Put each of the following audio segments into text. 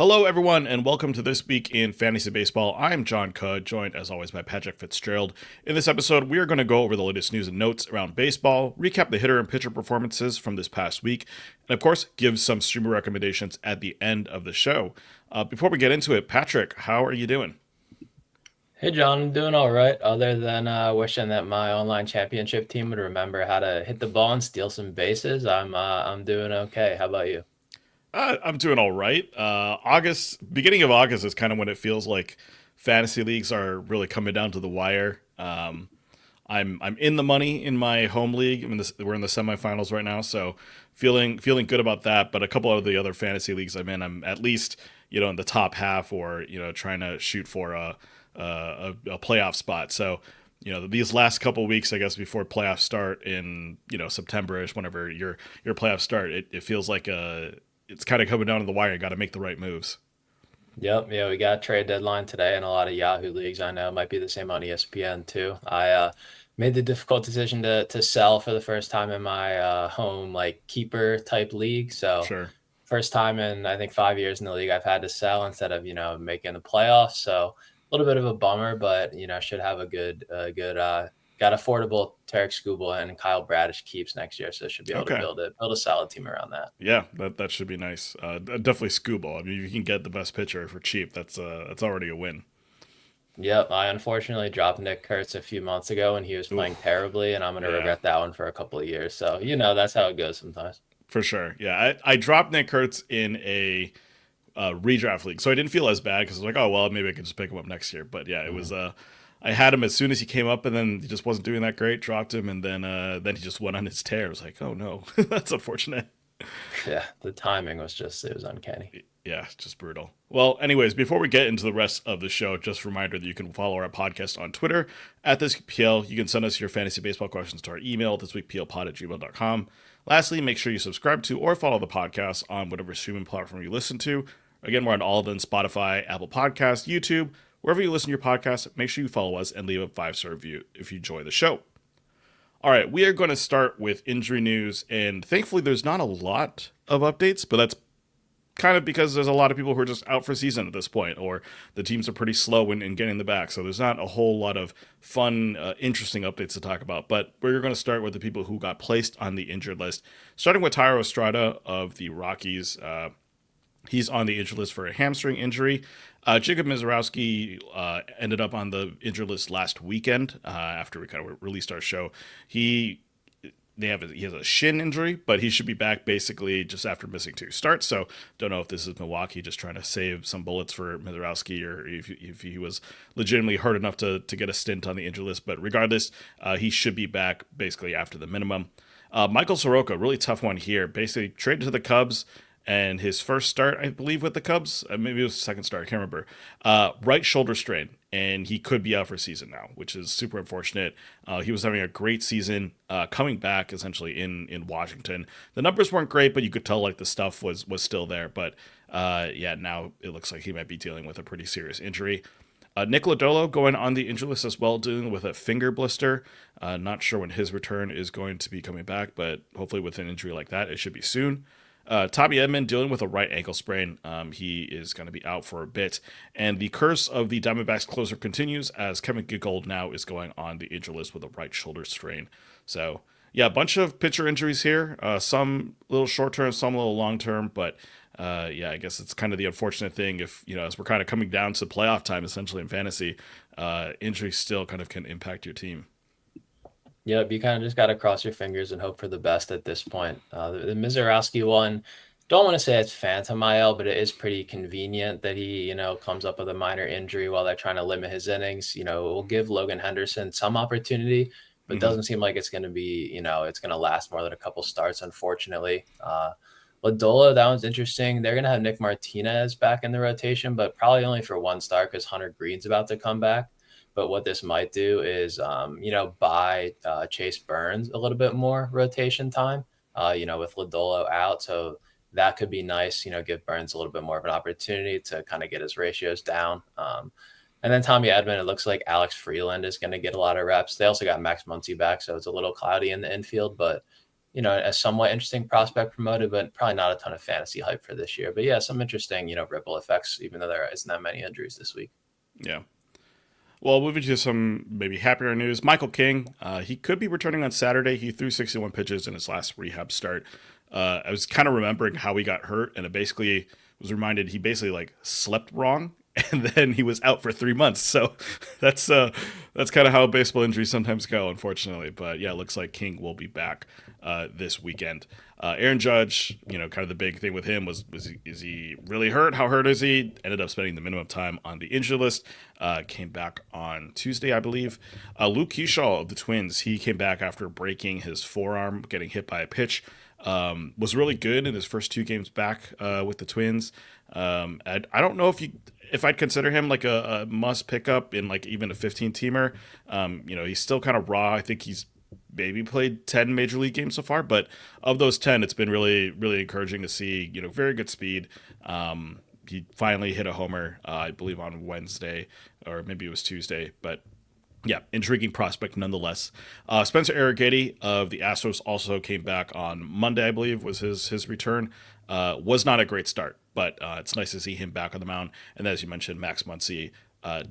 Hello, everyone, and welcome to This Week in Fantasy Baseball. I'm John Cudd, joined as always by Patrick Fitzgerald. In this episode, we are going to go over the latest news and notes around baseball, recap the hitter and pitcher performances from this past week, and of course, give some streamer recommendations at the end of the show. Before we get into it, Patrick, how are you doing? Hey John, I'm doing all right. Other than wishing that my online championship team would remember how to hit the ball and steal some bases, I'm doing okay. How about you? I'm doing all right. Beginning of August is kind of when it feels like fantasy leagues are really coming down to the wire. I'm in the money in my home league. We're in the semifinals right now, so feeling good about that. But a couple of the other fantasy leagues I'm in, I'm at least in the top half, or trying to shoot for a playoff spot. So these last couple weeks, I guess, before playoffs start in September-ish, whenever your playoffs start, it feels like it's kind of coming down to the wire. You got to make the right moves. Yep, yeah, we got a trade deadline today in a lot of Yahoo leagues. I know it might be the same on ESPN too. I made the difficult decision to sell for the first time in my home like keeper type league. So Sure. first time in I think 5 years in the league I've had to sell instead of making the playoffs. So a little bit of a bummer, but should have a good got affordable Tarek Skubal and Kyle Bradish keeps next year, so should be able to Okay. build a solid team around that. Yeah, that should be nice. Definitely Scooble. I mean, if you can get the best pitcher for cheap, that's already a win. Yep, I unfortunately dropped Nick Kurtz a few months ago and he was playing Oof. terribly, and I'm going to Yeah, regret that one for a couple of years. So, that's how it goes sometimes. for sure. Yeah, I dropped Nick Kurtz in a redraft league, so I didn't feel as bad because I was like, oh well, maybe I could just pick him up next year. But yeah, it was. Mhm. I had him as soon as he came up, and then he just wasn't doing that great. Dropped him, and then he just went on his tear. I was like, oh no, that's unfortunate. Yeah, the timing was it was uncanny. Yeah, just brutal. Well, anyways, before we get into the rest of the show, just a reminder that you can follow our podcast on Twitter at ThisWeekPL. You can send us your fantasy baseball questions to our email, thisweekplpod@gmail.com. Lastly, make sure you subscribe to or follow the podcast on whatever streaming platform you listen to. Again, we're on all of them: Spotify, Apple Podcasts, YouTube. Wherever you listen to your podcast, make sure you follow us and leave a 5-star review if you enjoy the show. All right, we are going to start with injury news, and thankfully there's not a lot of updates, but that's kind of because there's a lot of people who are just out for season at this point, or the teams are pretty slow in getting the back. So there's not a whole lot of fun, interesting updates to talk about. But we're going to start with the people who got placed on the injured list, starting with Tyro Estrada of the Rockies. He's on the injured list for a hamstring injury. Jacob Mizorowski ended up on the injured list last weekend after we kind of released our show. He he has a shin injury, but he should be back basically just after missing 2 starts. So don't know if this is Milwaukee just trying to save some bullets for Mizorowski, or if he was legitimately hurt enough to get a stint on the injury list. But regardless, he should be back basically after the minimum. Michael Soroka, really tough one here. Basically traded to the Cubs, and his first start, I believe, with the Cubs, maybe it was the second start, I can't remember. Right shoulder strain, and he could be out for season now, which is super unfortunate. He was having a great season, coming back essentially in Washington. The numbers weren't great, but you could tell like the stuff was still there. But yeah, now it looks like he might be dealing with a pretty serious injury. Nick Lodolo going on the injury list as well, dealing with a finger blister. Not sure when his return is going to be coming back, but hopefully with an injury like that, it should be soon. Tommy Edman dealing with a right ankle sprain. He is going to be out for a bit. And the curse of the Diamondbacks closer continues as Kevin Giggold now is going on the injury list with a right shoulder strain. So, yeah, a bunch of pitcher injuries here. Some a little short term, some a little long term. But, yeah, I guess it's kind of the unfortunate thing if, as we're kind of coming down to playoff time, essentially in fantasy, injuries still kind of can impact your team. Yep, you kind of just got to cross your fingers and hope for the best at this point. The Mizorowski one, don't want to say it's phantom IL, but it is pretty convenient that he, comes up with a minor injury while they're trying to limit his innings. It will give Logan Henderson some opportunity, but it Hmm. doesn't seem like it's going to be, it's going to last more than a couple starts, unfortunately. Ladola, that one's interesting. They're going to have Nick Martinez back in the rotation, but probably only for one start because Hunter Green's about to come back. But what this might do is, buy Chase Burns a little bit more rotation time, with Lodolo out. So that could be nice, give Burns a little bit more of an opportunity to kind of get his ratios down. And then Tommy Edman, it looks like Alex Freeland is going to get a lot of reps. They also got Max Muncy back, so it's a little cloudy in the infield, but a somewhat interesting prospect promoted, but probably not a ton of fantasy hype for this year. But yeah, some interesting, ripple effects, even though there isn't that many injuries this week. Yeah. Well, moving to some maybe happier news. Michael King, he could be returning on Saturday. He threw 61 pitches in his last rehab start. I was kind of remembering how he got hurt, and it basically was reminded he basically like slept wrong, and then he was out for 3 months. So that's kind of how baseball injuries sometimes go, unfortunately. But yeah, it looks like King will be back this weekend. Aaron Judge, kind of the big thing with him is he really hurt? How hurt is he? Ended up spending the minimum time on the injury list. Came back on Tuesday, I believe. Luke Kershaw of the Twins, he came back after breaking his forearm, getting hit by a pitch. Was really good in his first 2 games back with the Twins. I don't know if I'd consider him like a must pickup in like even a 15-teamer. He's still kind of raw. I think he's maybe played 10 major league games so far, but of those 10, it's been really, really encouraging to see, very good speed. He finally hit a homer, I believe on Wednesday, or maybe it was Tuesday, but yeah, intriguing prospect nonetheless. Spencer Arrighetti of the Astros also came back on Monday, I believe, was his return. Was not a great start, but it's nice to see him back on the mound. And as you mentioned, Max Muncy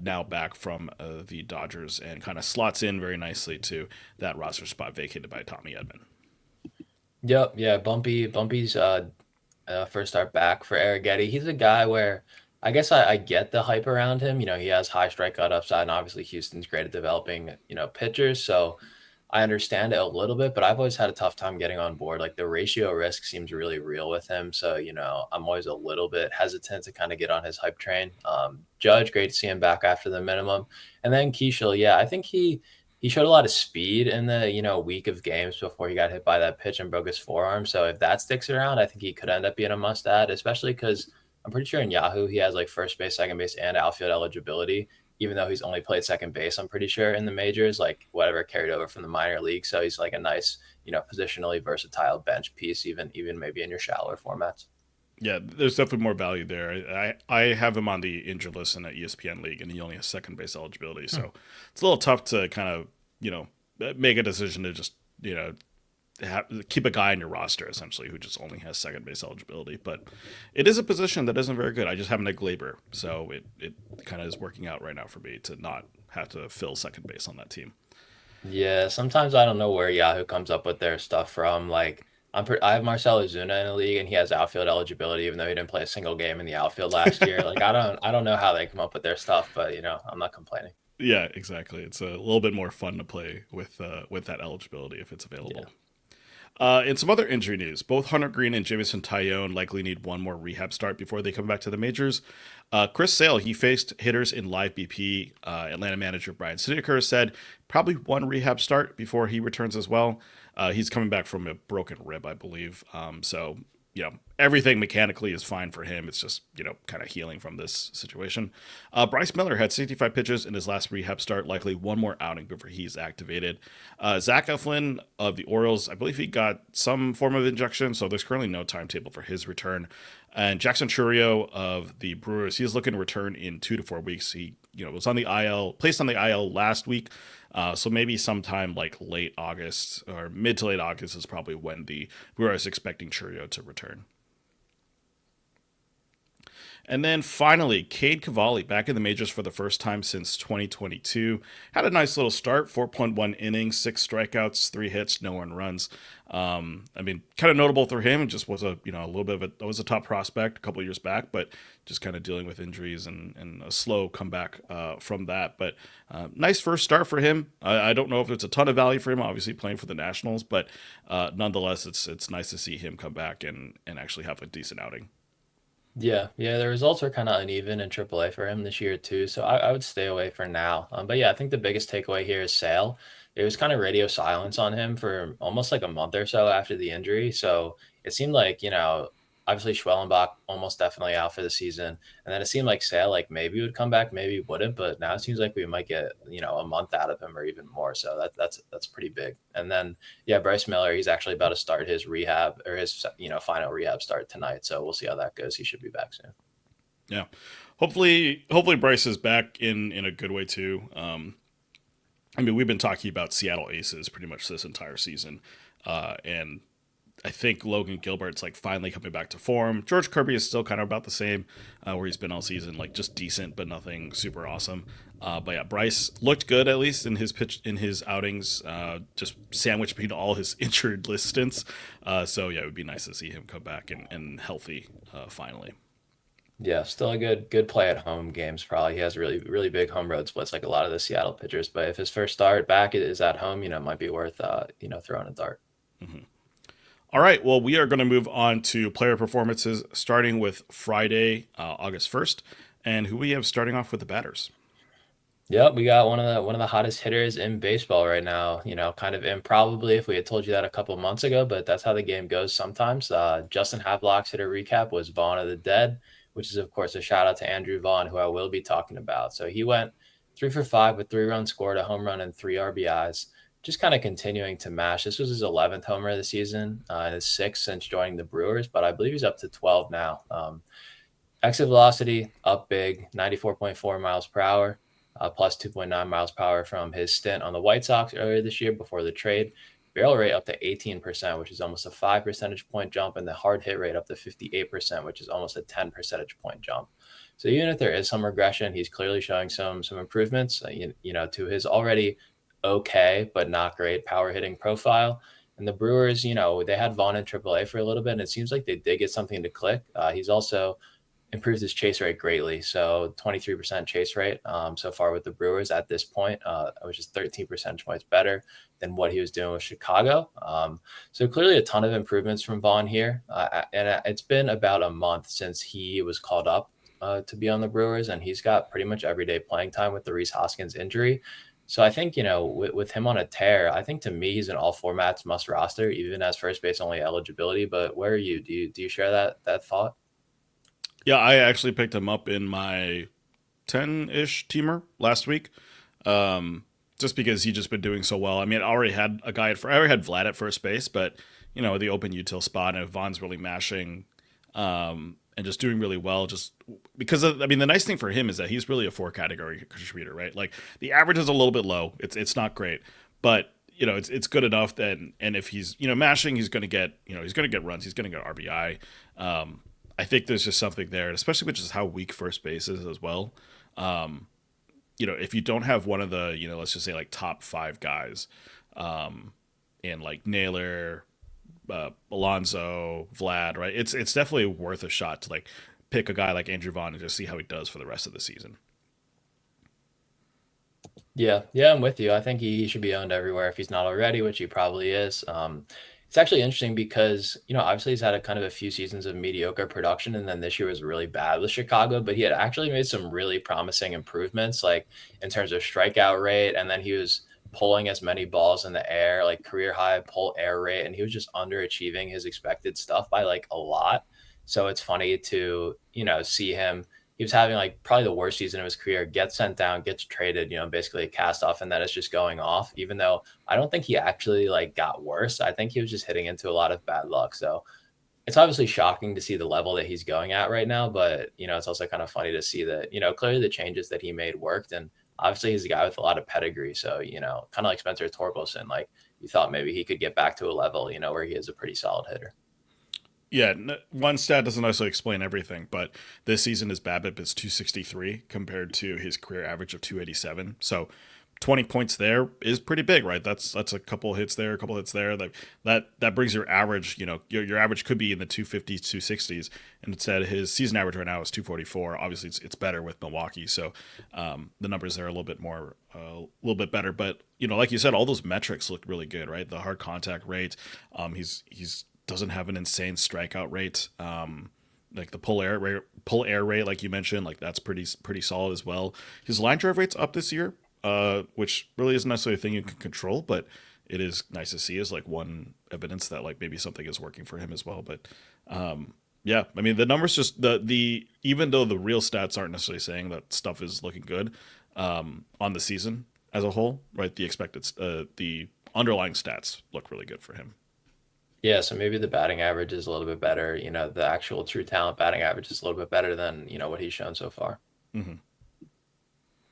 now back from the Dodgers and kind of slots in very nicely to that roster spot vacated by Tommy Edman. Yep, yeah, Bumpy's first start back for Arrighetti. He's a guy where I guess I get the hype around him. He has high strikeout upside, and obviously Houston's great at developing, pitchers. So I understand it a little bit, but I've always had a tough time getting on board. Like the ratio risk seems really real with him. So, I'm always a little bit hesitant to kind of get on his hype train. Judge, great to see him back after the minimum. And then Keishel, yeah, I think he showed a lot of speed in the, week of games before he got hit by that pitch and broke his forearm. So if that sticks around, I think he could end up being a must add, especially because I'm pretty sure in Yahoo he has like first base, second base, and outfield eligibility, even though he's only played second base, I'm pretty sure in the majors, like whatever carried over from the minor league. So he's like a nice, positionally versatile bench piece, even maybe in your shallower formats. Yeah, there's definitely more value there. I have him on the injured list in the ESPN league, and he only has second base eligibility. So it's a little tough to kind of, make a decision to just, keep a guy on your roster, essentially, who just only has second base eligibility. But it is a position that isn't very good. I just have Nick Glaber, so it kind of is working out right now for me to not have to fill second base on that team. Yeah, sometimes I don't know where Yahoo comes up with their stuff from. Like I have Marcell Ozuna in the league, and he has outfield eligibility, even though he didn't play a single game in the outfield last year. Like I don't know how they come up with their stuff, but I'm not complaining. Yeah, exactly. It's a little bit more fun to play with that eligibility if it's available. Yeah. In some other injury news, both Hunter Green and Jamison Tyone likely need one more rehab start before they come back to the majors. Chris Sale, he faced hitters in live BP. Atlanta manager Brian Snedeker said probably one rehab start before he returns as well. He's coming back from a broken rib, I believe. So, everything mechanically is fine for him. It's just, kind of healing from this situation. Bryce Miller had 65 pitches in his last rehab start, likely one more outing before he's activated. Zach Eflin of the Orioles, I believe he got some form of injection, so there's currently no timetable for his return. And Jackson Churio of the Brewers, he's looking to return in 2 to 4 weeks. He, was on the IL, placed on the IL last week. So maybe sometime like late August or mid to late August is probably when the Brewers expecting Churio to return. And then finally, Cade Cavalli back in the majors for the first time since 2022. Had a nice little start, 4.1 innings, 6 strikeouts, 3 hits, no earned runs. Kind of notable for him. Just was a little bit of was a top prospect a couple of years back, but just kind of dealing with injuries and a slow comeback from that. But nice first start for him. I don't know if it's a ton of value for him, obviously playing for the Nationals, but nonetheless, it's nice to see him come back and actually have a decent outing. Yeah, the results are kind of uneven in AAA for him this year too, so I would stay away for now. But yeah, I think the biggest takeaway here is Sale. It was kind of radio silence on him for almost like a month or so after the injury. So it seemed like, obviously Schwellenbach almost definitely out for the season. And then it seemed like Sale, like maybe he would come back, maybe he wouldn't. But now it seems like we might get, a month out of him or even more. So that's pretty big. And then, yeah, Bryce Miller, he's actually about to start his rehab or his, final rehab start tonight. So we'll see how that goes. He should be back soon. Yeah. Hopefully Bryce is back in a good way too. We've been talking about Seattle Aces pretty much this entire season. And I think Logan Gilbert's like finally coming back to form. George Kirby is still kind of about the same, where he's been all season, like just decent but nothing super awesome. But yeah, Bryce looked good at least in his outings, just sandwiched between all his injured list stints. So yeah, it would be nice to see him come back and healthy finally. Yeah, still a good play at home games. Probably he has really big home road splits like a lot of the Seattle pitchers. But if his first start back is at home, it might be worth throwing a dart. Mm-hmm. All right, well, we are going to move on to player performances, starting with Friday, August 1st, and who we have starting off with the batters. Yep, we got one of the hottest hitters in baseball right now. Kind of improbably if we had told you that a couple months ago, but that's how the game goes sometimes. Justin Havelock's hitter recap was Vaughn of the Dead, which is of course a shout out to Andrew Vaughn, who I will be talking about. So he went 3 for 5 with 3 runs scored, a home run, and 3 RBIs. Just kind of continuing to mash. This was his 11th homer of the season, and his 6th since joining the Brewers, but I believe he's up to 12 now. Exit velocity up big, 94.4 miles per hour. Plus 2.9 miles per hour from his stint on the White Sox earlier this year before the trade. Barrel rate up to 18%, which is almost a 5 percentage point jump, and the hard hit rate up to 58%, which is almost a 10 percentage point jump. So even if there is some regression, he's clearly showing some improvements, to his already okay but not great power hitting profile. And the Brewers, they had Vaughn in AAA for a little bit, and it seems like they did get something to click. He's also improved his chase rate greatly. So 23% chase rate so far with the Brewers at this point, which is 13 percentage points better than what he was doing with Chicago. So clearly a ton of improvements from Vaughn here. And it's been about a month since he was called up to be on the Brewers, and he's got pretty much everyday playing time with the Rhys Hoskins injury. So I think, with him on a tear, I think to me, he's an all formats must roster, even as first base only eligibility. But where are you? Do you share that thought? Yeah, I actually picked him up in my 10-ish teamer last week, just because he just been doing so well. I mean, I already had I already had Vlad at first base, but the open util spot, and Vaughn's really mashing, and just doing really well. Just because I mean, the nice thing for him is that he's really a 4 category contributor, right? Like the average is a little bit low. It's not great, but it's good enough that, and if he's mashing, he's going to get he's going to get runs, he's going to get RBI. I think there's just something there, and especially with just how weak first base is as well. If you don't have one of the, let's just say like top 5 guys, and like Naylor, Alonso, Vlad, right? It's definitely worth a shot to like pick a guy like Andrew Vaughn and just see how he does for the rest of the season. Yeah, I'm with you. I think he should be owned everywhere if he's not already, which he probably is. It's actually interesting because, obviously he's had a kind of a few seasons of mediocre production, and then this year was really bad with Chicago, but he had actually made some really promising improvements, like in terms of strikeout rate, and then he was pulling as many balls in the air, like career high pull air rate, and he was just underachieving his expected stuff by like a lot. So it's funny to, see him. He was having like probably the worst season of his career, gets sent down, gets traded, basically a cast off, and that is just going off, even though I don't think he actually like got worse. I think he was just hitting into a lot of bad luck. So it's obviously shocking to see the level that he's going at right now, but it's also kind of funny to see that, clearly the changes that he made worked. And obviously he's a guy with a lot of pedigree. So, kind of like Spencer Torkelson, like you thought maybe he could get back to a level, where he is a pretty solid hitter. Yeah, one stat doesn't necessarily explain everything, but this season his BABIP is 263 compared to his career average of 287. So 20 points there is pretty big, right? That's a couple hits there, a couple hits there. That brings your average, your average could be in the 250s, 260s, and instead his season average right now is 244. Obviously, it's better with Milwaukee, so the numbers there are a little bit better. But like you said, all those metrics look really good, right? The hard contact rate, he's doesn't have an insane strikeout rate. Like the pull air rate, like you mentioned, like that's pretty solid as well. His line drive rate's up this year, which really isn't necessarily a thing you can control, but it is nice to see as like one evidence that like maybe something is working for him as well. But yeah, I mean the numbers just the even though the real stats aren't necessarily saying that stuff is looking good on the season as a whole, right? The underlying stats look really good for him. Yeah, so maybe the batting average is a little bit better. The actual true talent batting average is a little bit better than, what he's shown so far. Hmm.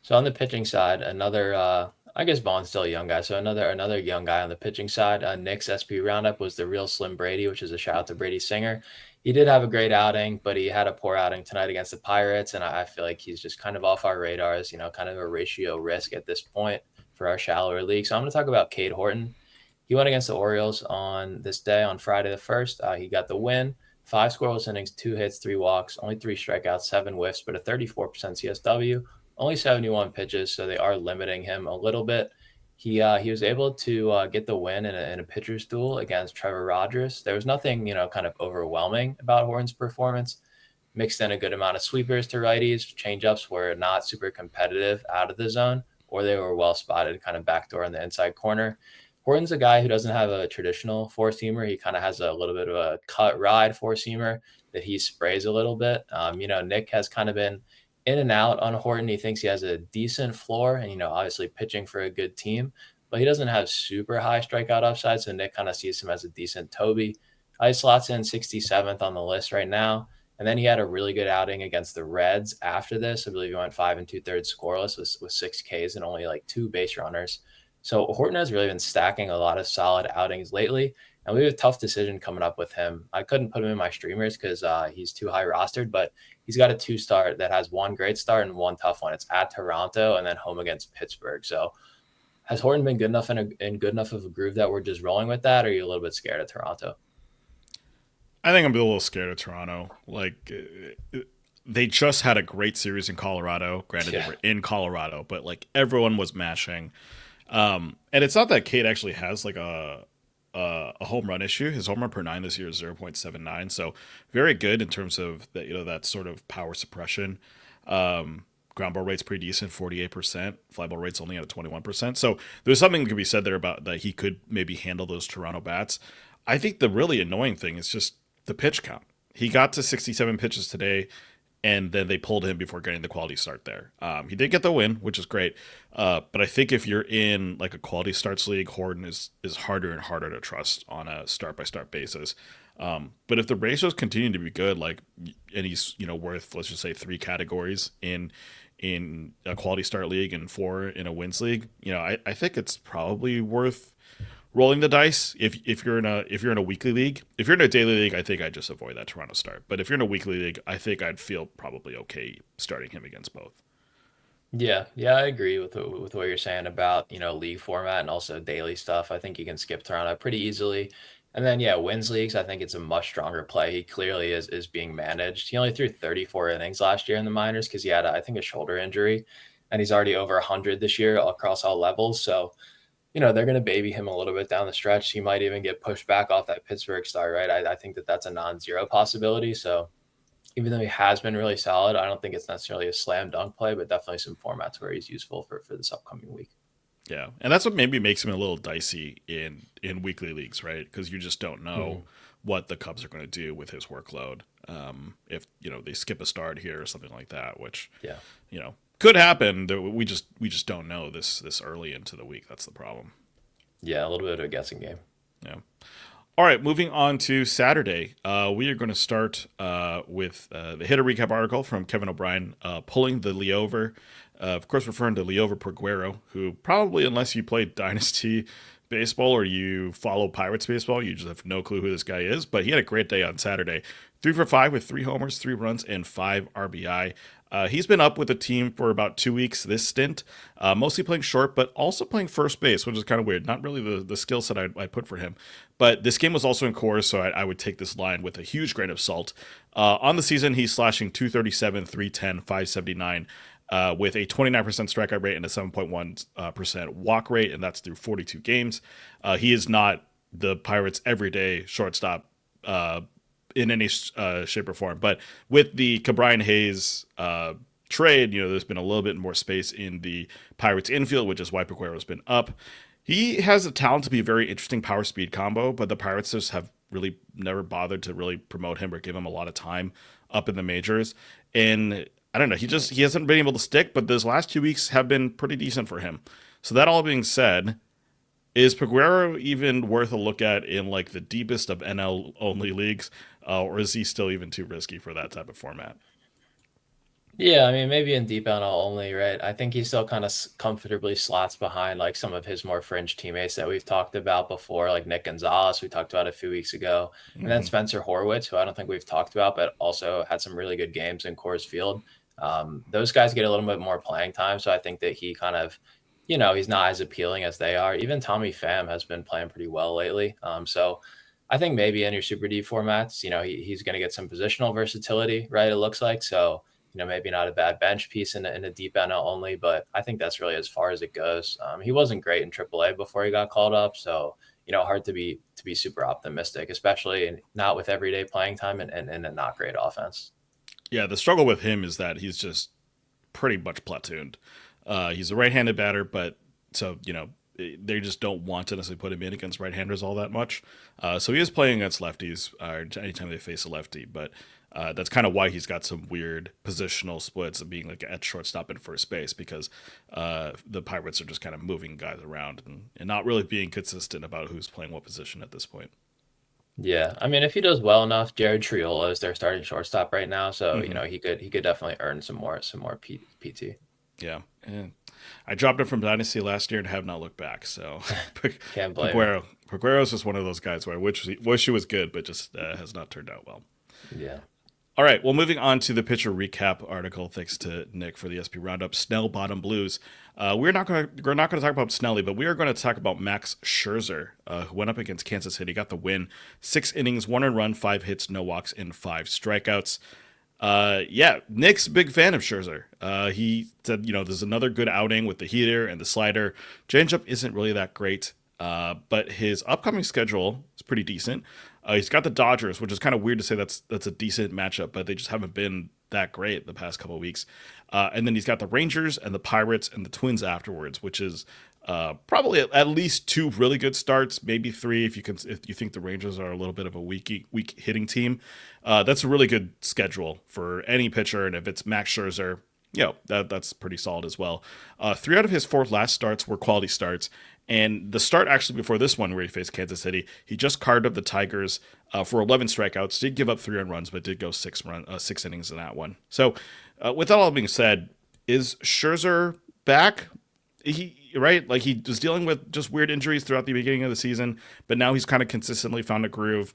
So on the pitching side, another I guess Vaughn's still a young guy, so another young guy on the pitching side. Nick's SP Roundup was the real Slim Brady, which is a shout out to Brady Singer. He did have a great outing, but he had a poor outing tonight against the Pirates, and I feel like he's just kind of off our radars. Kind of a ratio risk at this point for our shallower league. So I'm going to talk about Cade Horton. He went against the Orioles on this day on Friday the 1st. He got the win. 5 scoreless innings, 2 hits, 3 walks, only 3 strikeouts, 7 whiffs, but a 34% CSW, only 71 pitches, so they are limiting him a little bit. He was able to get the win in a pitcher's duel against Trevor Rogers. There was nothing kind of overwhelming about Horton's performance. Mixed in a good amount of sweepers to righties. Changeups were not super competitive out of the zone, or they were well spotted, kind of backdoor in the inside corner. Horton's a guy who doesn't have a traditional four-seamer. He kind of has a little bit of a cut ride four-seamer that he sprays a little bit. Nick has kind of been in and out on Horton. He thinks he has a decent floor and, obviously pitching for a good team, but he doesn't have super high strikeout upside. So Nick kind of sees him as a decent Toby. He slots in 67th on the list right now. And then he had a really good outing against the Reds after this. I believe he went 5 2/3 scoreless with 6 Ks and only like 2 base runners. So Horton has really been stacking a lot of solid outings lately, and we have a tough decision coming up with him. I couldn't put him in my streamers because he's too high rostered, but he's got a 2 star that has 1 great start and 1 tough one. It's at Toronto and then home against Pittsburgh. So has Horton been good enough in good enough of a groove that we're just rolling with that, or are you a little bit scared of Toronto? I think I'm a little scared of Toronto. Like, they just had a great series in Colorado. Granted, they were in Colorado, but like everyone was mashing. And it's not that Cade actually has like a home run issue. His home run per 9 this year is 0.79, so very good in terms of that. That sort of power suppression. Ground ball rate's pretty decent, 48%. Fly ball rate's only at 21%. So there's something that could be said there about that he could maybe handle those Toronto bats. I think the really annoying thing is just the pitch count. He got to 67 pitches today, and then they pulled him before getting the quality start there. He did get the win, which is great. But I think if you're in like a quality starts league, Horton is harder and harder to trust on a start by start basis. But if the ratios continue to be good, like, and he's worth, let's just say, 3 categories in a quality start league and 4 in a wins league, I think it's probably worth rolling the dice if you're in a weekly league. If you're in a daily league, I think I'd just avoid that Toronto start. But if you're in a weekly league, I think I'd feel probably okay starting him against both. Yeah, I agree with what you're saying about league format and also daily stuff. I think you can skip Toronto pretty easily. And then wins leagues, I think it's a much stronger play. He clearly is being managed. He only threw 34 innings last year in the minors because he had I think a shoulder injury, and he's already over 100 this year across all levels. So they're going to baby him a little bit down the stretch. He might even get pushed back off that Pittsburgh start, right? I think that's a non-zero possibility. So even though he has been really solid, I don't think it's necessarily a slam dunk play, but definitely some formats where he's useful for this upcoming week. Yeah, and that's what maybe makes him a little dicey in weekly leagues, right? Because you just don't know what the Cubs are going to do with his workload. If they skip a start here or something like that, which could happen. We just don't know this early into the week. That's the problem. Yeah, a little bit of a guessing game. Yeah. All right, moving on to Saturday. We are going to start with the hitter recap article from Kevin O'Brien, pulling the Liover. Of course, referring to Liover Peguro, who probably, unless you play Dynasty baseball or you follow Pirates baseball, you just have no clue who this guy is. But he had a great day on Saturday. 3 for 5 with 3 homers, 3 runs, and 5 RBI. He's been up with the team for about 2 weeks this stint, mostly playing short, but also playing first base, which is kind of weird. Not really the skill set I put for him. But this game was also in Coors, so I would take this line with a huge grain of salt. On the season, he's slashing 237, 310, 579. With a 29% strikeout rate and a 7.1% walk rate, and that's through 42 games. He is not the Pirates' everyday shortstop in any shape or form. But with the Ke'Bryan Hayes trade, there's been a little bit more space in the Pirates' infield, which is why Peguero's been up. He has a talent to be a very interesting power speed combo, but the Pirates just have really never bothered to really promote him or give him a lot of time up in the majors. And I don't know. He hasn't been able to stick, but those last 2 weeks have been pretty decent for him. So that all being said, is Peguero even worth a look at in like the deepest of NL only leagues, or is he still even too risky for that type of format? Yeah, I mean, maybe in deep NL only, right? I think he still kind of comfortably slots behind like some of his more fringe teammates that we've talked about before, like Nick Gonzalez, we talked about a few weeks ago, and then Hmm. Spencer Horwitz, who I don't think we've talked about, but also had some really good games in Coors Field. Those guys get a little bit more playing time, so I think that he kind of, he's not as appealing as they are. Even Tommy Pham has been playing pretty well lately. So I think maybe in your Super D formats, he's going to get some positional versatility, right? It looks like so maybe not a bad bench piece in a deep NL only, but I think that's really as far as it goes. He wasn't great in AAA before he got called up, so hard to be super optimistic, especially not with everyday playing time and a not great offense. Yeah, the struggle with him is that he's just pretty much platooned. He's a right-handed batter, but so they just don't want to necessarily put him in against right-handers all that much. So he is playing against lefties anytime they face a lefty, but that's kind of why he's got some weird positional splits of being like at shortstop and first base because the Pirates are just kind of moving guys around and not really being consistent about who's playing what position at this point. Yeah, I mean, if he does well enough, Jared Triolo is their starting shortstop right now, so Hmm. he could definitely earn some more PT. Yeah, and I dropped him from Dynasty last year and have not looked back. So Can't blame you. Peguro is just one of those guys where I wish he was good, but just has not turned out well. Yeah. All right, well, moving on to the pitcher recap article. Thanks to Nick for the SP Roundup. Snell Bottom Blues. We're not going to talk about Snelly, but we are going to talk about Max Scherzer, who went up against Kansas City, got the win. 6 innings, 1 earned run, 5 hits, no walks, and 5 strikeouts. Yeah, Nick's a big fan of Scherzer. He said, there's another good outing with the heater and the slider. Changeup isn't really that great, but his upcoming schedule is pretty decent. He's got the Dodgers, which is kind of weird to say that's a decent matchup, but they just haven't been that great the past couple of weeks. And then he's got the Rangers and the Pirates and the Twins afterwards, which is probably at least 2 really good starts, maybe 3 if you think the Rangers are a little bit of a weak hitting team. That's a really good schedule for any pitcher, and if it's Max Scherzer, that's pretty solid as well. 3 out of his 4 last starts were quality starts, and the start actually before this one, where he faced Kansas City, he just carved up the Tigers for 11 strikeouts. Did give up 3 runs, but did go 6 innings in that one. So, with that all being said, is Scherzer back? He right, like he was dealing with just weird injuries throughout the beginning of the season, but now he's kind of consistently found a groove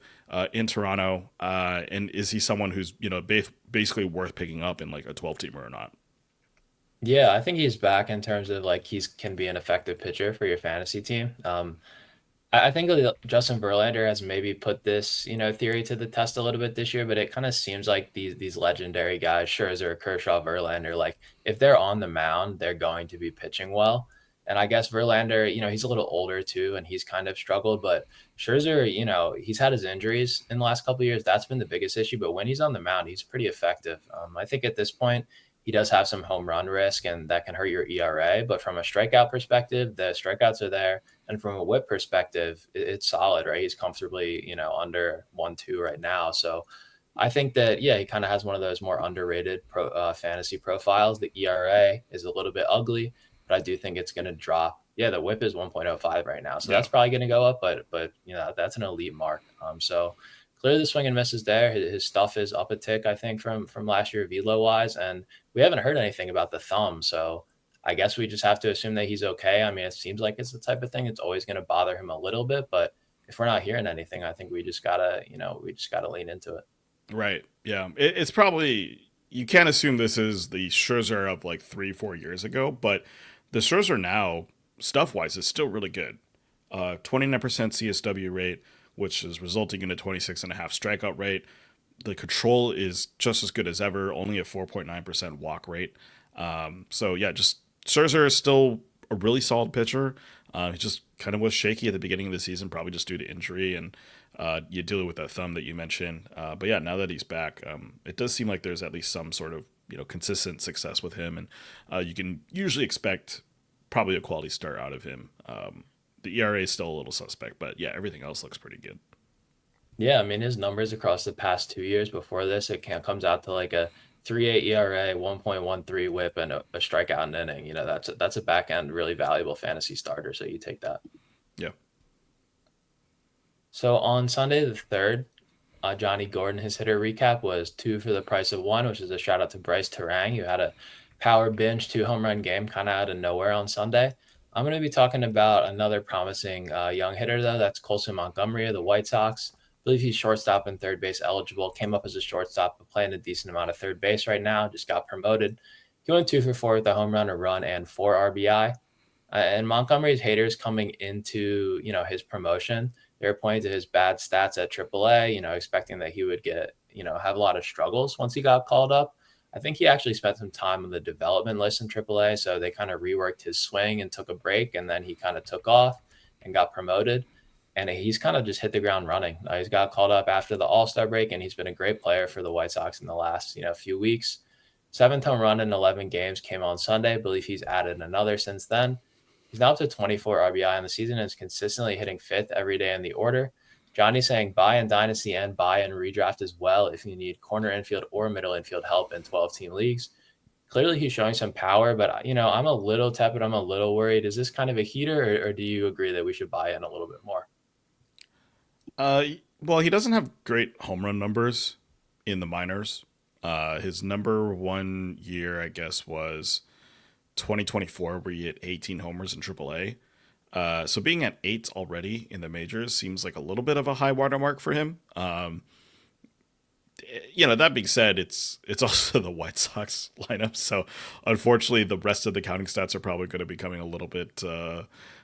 in Toronto. And is he someone who's basically worth picking up in like a 12 teamer or not? Yeah, I think he's back in terms of like he's can be an effective pitcher for your fantasy team. I think Justin Verlander has maybe put this, theory to the test a little bit this year, but it kind of seems like these legendary guys, Scherzer, Kershaw, Verlander, like if they're on the mound, they're going to be pitching well. And I guess Verlander, he's a little older too, and he's kind of struggled. But Scherzer, he's had his injuries in the last couple of years. That's been the biggest issue. But when he's on the mound, he's pretty effective. I think at this point, he does have some home run risk, and that can hurt your ERA. But from a strikeout perspective, the strikeouts are there. And from a whip perspective, it's solid, right? He's comfortably, under 1.2 right now. So I think that, yeah, he kind of has one of those more underrated fantasy profiles. The ERA is a little bit ugly, but I do think it's going to drop. Yeah, the whip is 1.05 right now. So Yeah. that's probably going to go up, but that's an elite mark. So clearly the swing and misses there. His stuff is up a tick, I think, from last year velo wise. And we haven't heard anything about the thumb. So I guess we just have to assume that he's okay. I mean, it seems like it's the type of thing that's always going to bother him a little bit, but if we're not hearing anything, I think we just gotta lean into it. Right. Yeah. It's probably you can't assume this is the Scherzer of like 3 4 years ago, but the Scherzer now stuff wise is still really good. 29% CSW rate, which is resulting in a 26.5 strikeout rate. The control is just as good as ever, only a 4.9% walk rate. So yeah, just Scherzer is still a really solid pitcher. He just kind of was shaky at the beginning of the season, probably just due to injury and you deal with that thumb that you mentioned. But yeah, now that he's back, it does seem like there's at least some sort of consistent success with him, and you can usually expect probably a quality start out of him. The ERA is still a little suspect, but yeah, everything else looks pretty good. Yeah, I mean his numbers across the past 2 years before this, comes out to like a 3.8 ERA, 1.13 WHIP, and a strikeout an inning. That's a back end really valuable fantasy starter. So you take that. Yeah. So on Sunday the 3rd, Johnny Gordon, his hitter recap was 2 for the price of 1, which is a shout out to Bryce Terang, who had a power binge 2 home run game kind of out of nowhere on Sunday. I'm going to be talking about another promising young hitter, though. That's Colson Montgomery of the White Sox. I believe he's shortstop and third base eligible. Came up as a shortstop, but playing a decent amount of third base right now. Just got promoted. He went 2 for 4 with a home run, a run, and 4 RBI. And Montgomery's haters coming into his promotion, they were pointing to his bad stats at AAA. Expecting that he would get have a lot of struggles once he got called up. I think he actually spent some time on the development list in AAA, so they kind of reworked his swing and took a break, and then he kind of took off and got promoted. And he's kind of just hit the ground running. He's got called up after the All-Star break, and he's been a great player for the White Sox in the last few weeks. 7th home run in 11 games came on Sunday. I believe he's added another since then. He's now up to 24 RBI on the season and is consistently hitting 5th every day in the order. Johnny's saying buy in Dynasty and buy in redraft as well if you need corner infield or middle infield help in 12-team leagues. Clearly, he's showing some power, but, I'm a little tepid. I'm a little worried. Is this kind of a heater, or do you agree that we should buy in a little bit more? Well, he doesn't have great home run numbers in the minors. His number one year, I guess, was 2024, where he hit 18 homers in AAA. So being at 8 already in the majors seems like a little bit of a high watermark for him. That being said, it's also the White Sox lineup. So unfortunately, the rest of the counting stats are probably going to be coming a little bit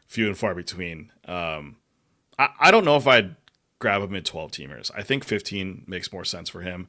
few and far between. I don't know if I'd grab him in 12 teamers. I think 15 makes more sense for him.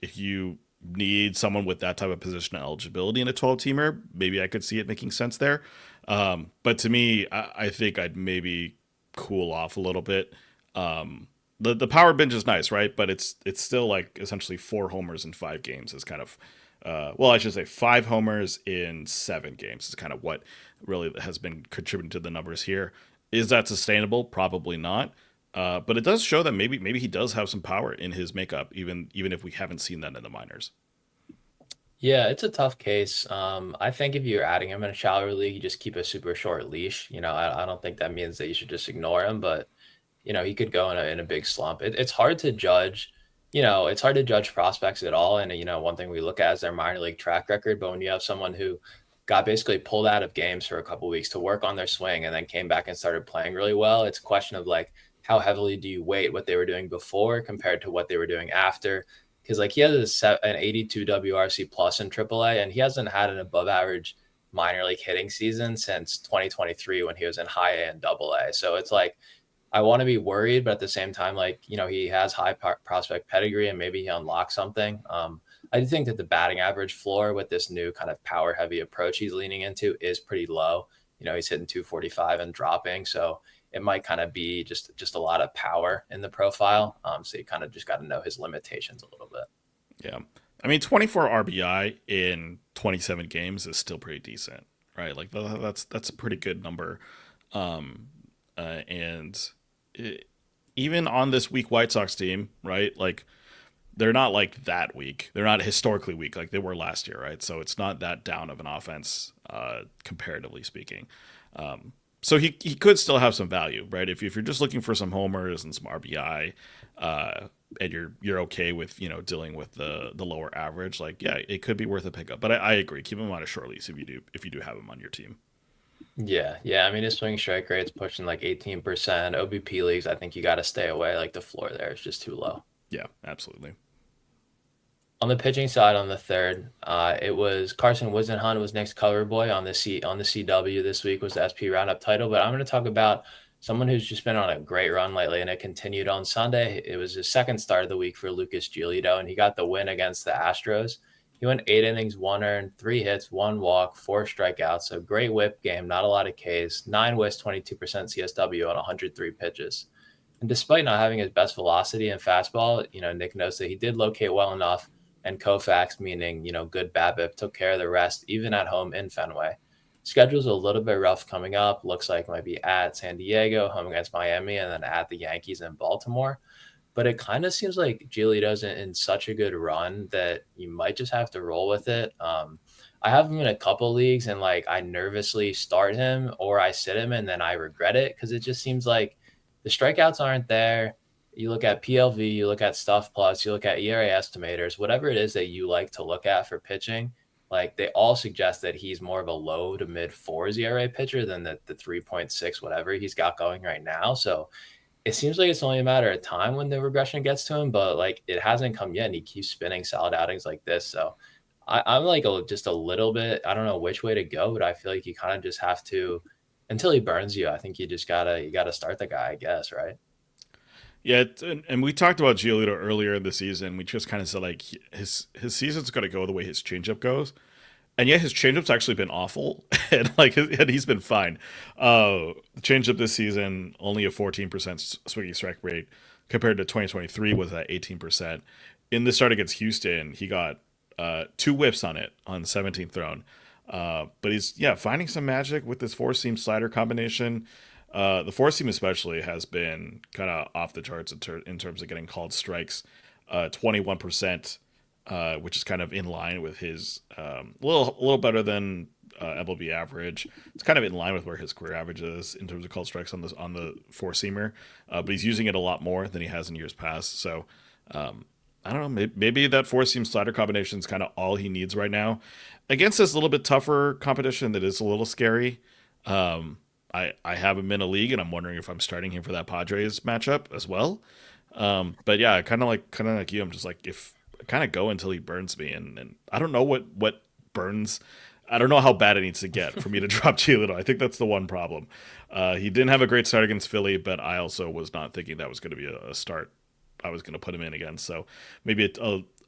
If you need someone with that type of position eligibility in a 12 teamer, maybe I could see it making sense there. But to me, I think I'd maybe cool off a little bit. The power binge is nice, right? But it's still like essentially 4 homers in 5 games is kind of, I should say 5 homers in 7 games is kind of what really has been contributing to the numbers here. Is that sustainable? Probably not. But it does show that maybe he does have some power in his makeup, even if we haven't seen that in the minors. Yeah, it's a tough case. I think if you're adding him in a shallow league, you just keep a super short leash. I don't think that means that you should just ignore him, but he could go in a big slump. It's hard to judge. It's hard to judge prospects at all. And one thing we look at is their minor league track record. But when you have someone who got basically pulled out of games for a couple of weeks to work on their swing and then came back and started playing really well, it's a question of like, how heavily do you weight what they were doing before compared to what they were doing after? Because he has an 82 WRC plus in AAA, and he hasn't had an above average minor league hitting season since 2023 when he was in high A and double A. So it's like, I want to be worried, but at the same time, he has high prospect pedigree and maybe he unlocks something. I do think that the batting average floor with this new kind of power heavy approach he's leaning into is pretty low. He's hitting 245 and dropping. So it might kind of be just a lot of power in the profile. So you kind of just got to know his limitations a little bit. Yeah. I mean, 24 RBI in 27 games is still pretty decent, right? Like that's a pretty good number. Even on this weak White Sox team, right? Like they're not like that weak. They're not historically weak like they were last year, right? So it's not that down of an offense, comparatively speaking. So he could still have some value, right? If you're just looking for some homers and some RBI, and you're okay with dealing with the lower average, like yeah, it could be worth a pickup. But I agree, keep him on a short lease if you do have him on your team. Yeah. I mean, his swing strike rate's pushing like 18%. OBP leagues, I think you got to stay away. Like the floor there is just too low. Yeah, absolutely. On the pitching side, on the third, it was Carson Wisenhunt was next cover boy on the CW this week was the SP Roundup title. But I'm going to talk about someone who's just been on a great run lately, and it continued on Sunday. It was his second start of the week for Lucas Giolito, and he got the win against the Astros. He went 8 innings, 1 earned, 3 hits, 1 walk, 4 strikeouts. So great whip game, not a lot of Ks, 9 whiffs, 22% CSW on 103 pitches. And despite not having his best velocity and fastball, Nick notes that he did locate well enough, and Koufax, meaning, good BABIP, took care of the rest, even at home in Fenway. Schedule's a little bit rough coming up. Looks like it might be at San Diego, home against Miami, and then at the Yankees in Baltimore. But it kind of seems like Giolito's in such a good run that you might just have to roll with it. I have him in a couple leagues, and I nervously start him or I sit him and then I regret it because it just seems like the strikeouts aren't there. You look at PLV, you look at Stuff Plus, you look at ERA estimators, whatever it is that you like to look at for pitching, like they all suggest that he's more of a low to mid fours ERA pitcher than the 3.6, whatever he's got going right now. So it seems like it's only a matter of time when the regression gets to him, but like it hasn't come yet, and he keeps spinning solid outings like this. So I'm like just a little bit. I don't know which way to go, but I feel like you kind of just have to until he burns you. I think you gotta start the guy, I guess, right? Yeah, and we talked about Giolito earlier in the season. We just kind of said like his season's got to go the way his changeup goes, and yeah, his changeup's actually been awful, and and he's been fine. The changeup this season only a 14% swinging strike rate compared to 2023 was at 18%. In the start against Houston, he got two whiffs on it on the 17th thrown. But he's finding some magic with this four seam slider combination. The four seam especially has been kind of off the charts in terms of getting called strikes. 21%, which is kind of in line with his a little better than MLB average. It's kind of in line with where his career average is in terms of called strikes on the four seamer. But he's using it a lot more than he has in years past. So I don't know. Maybe that four seam slider combination is kind of all he needs right now against this little bit tougher competition that is a little scary. I have him in a league, and I'm wondering if I'm starting him for that Padres matchup as well. But yeah, kind of like you. I'm just like if kind of go until he burns me, and I don't know what burns. I don't know how bad it needs to get for me to drop Giolito. I think that's the one problem. He didn't have a great start against Philly, but I also was not thinking that was going to be a start I was going to put him in against. So maybe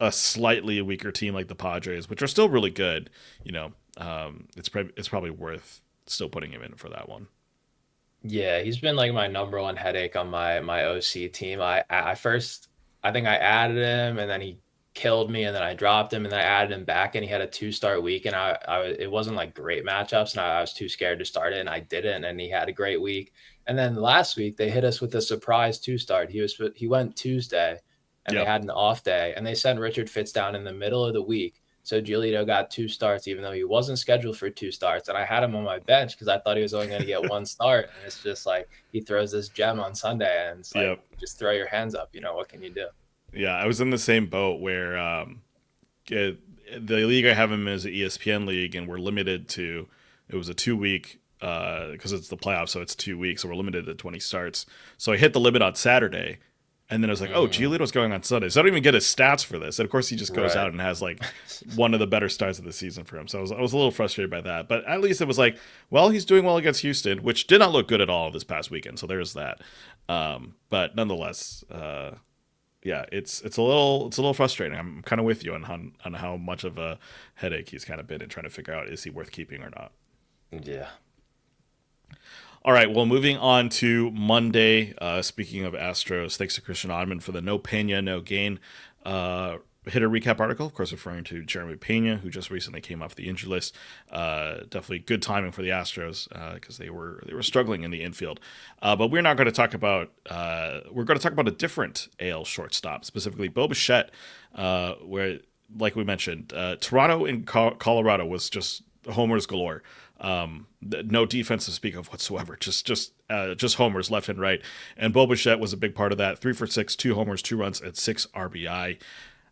a slightly weaker team like the Padres, which are still really good. It's probably worth still putting him in for that one. Yeah, he's been like my number one headache on my OC team. I first I think I added him and then he killed me and then I dropped him and then I added him back and he had a 2 start week and it wasn't like great matchups and I was too scared to start it and I didn't and he had a great week. And then last week they hit us with a surprise 2 start. He went Tuesday and they Yep. had an off day and they sent Richard Fitz down in the middle of the week. So Giolito got 2 starts, even though he wasn't scheduled for 2 starts. And I had him on my bench because I thought he was only going to get 1 start. And it's just like he throws this gem on Sunday, and it's like Yep. just throw your hands up. What can you do? Yeah, I was in the same boat where the league I have him is an ESPN league, and we're limited to it was a 2 week because it's the playoffs, so it's 2 weeks, so we're limited to 20 starts. So I hit the limit on Saturday, and then I was like, oh, Mm, Giolito's going on Sunday, so I don't even get his stats for this. And of course, he just goes right. out and has like one of the better starts of the season for him. So I was a little frustrated by that, but at least it was like, well, he's doing well against Houston, which did not look good at all this past weekend. So there's that. But nonetheless, yeah, it's a little frustrating. I'm kind of with you on how much of a headache he's kind of been in trying to figure out is he worth keeping or not. Yeah. All right, well, moving on to Monday. Speaking of Astros, thanks to Christian Oddman for the no Pena, no gain hitter recap article. Of course, referring to Jeremy Pena, who just recently came off the injury list. Definitely good timing for the Astros because they were struggling in the infield. But we're not going to talk about. We're going to talk about a different AL shortstop, specifically Bo Bichette, where, like we mentioned, Toronto and Colorado was just homers galore. No defense to speak of whatsoever. Just homers left and right. And Bo Bichette was a big part of that. 3 for 6, 2 homers, 2 runs, and 6 RBI.